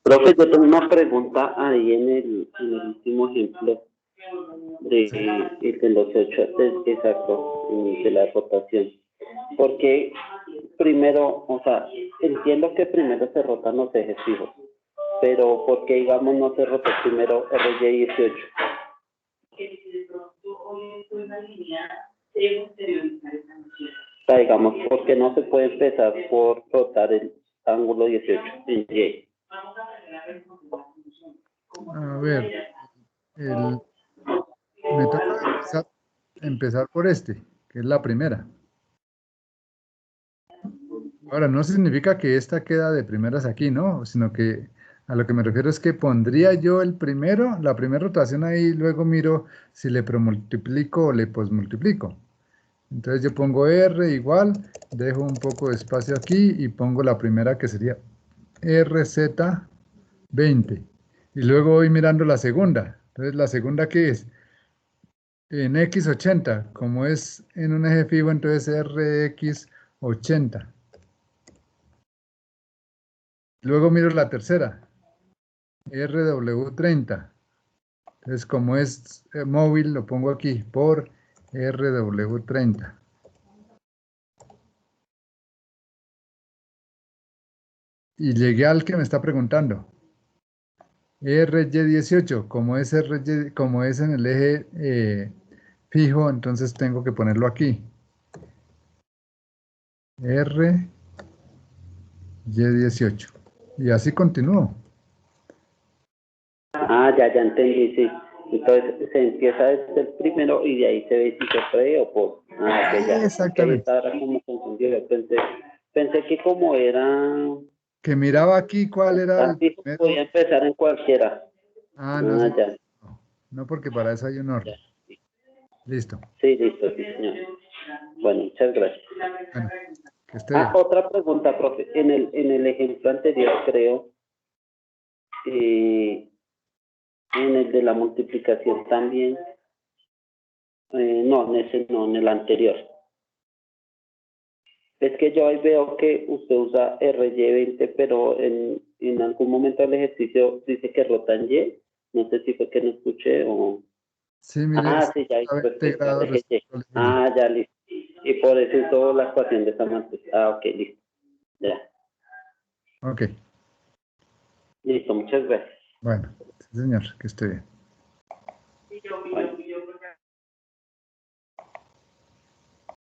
Profe, yo tengo una pregunta ahí en el último ejemplo Sí. de los 8, exacto, de la rotación. Porque primero, o sea, entiendo que primero se rotan los ejes fijos, pero porque digamos no se rotó primero RY18. O sea, digamos, porque no se puede empezar por rotar el ángulo 18 en Y. A ver, me toca empezar por este, que es la primera. Ahora, no significa que esta queda de primeras aquí, ¿no? Sino que a lo que me refiero es que pondría yo el primero, la primera rotación ahí, luego miro si le promultiplico o le posmultiplico. Entonces yo pongo R igual, dejo un poco de espacio aquí y pongo la primera que sería RZ20. Y luego voy mirando la segunda. Entonces la segunda que es en X80, como es en un eje fijo, entonces RX80. Luego miro la tercera, RW30. Entonces como es móvil, lo pongo aquí por RW30. Y llegué al que me está preguntando. RY18, como es en el eje fijo, entonces tengo que ponerlo aquí. RY18. Y así continúo. Ah, ya entendí, sí. Entonces se empieza desde el primero y de ahí se ve si se pre o post. Ah, ok, ya. Que ahí Exactamente. estaba ahora como confundido. Pensé que como era Que miraba aquí cuál era tan el fijo, podía primero. empezar en cualquiera. Ah, no, Ah, señor. ya. No, no, porque para eso hay un Ya. orden. Listo. Sí, listo, sí, señor. Bueno, muchas gracias. Bueno, que esté Ah, bien. otra pregunta, profe. En el ejemplo anterior, creo, en el de la multiplicación también, no, en ese no, en el anterior. Es que yo ahí veo que usted usa RY20, pero en algún momento del ejercicio dice que rota en Y. No sé si fue que no escuché o... Sí, mire, Ah, sí, ya, 20 grados perfecto. respecto al equilibrio. Ah, ya, listo. Y por eso hizo la ecuación de esa matriz. Ah, ok, listo. Ya. Ok, Listo, muchas gracias. bueno, sí, señor, que esté bien. Bueno.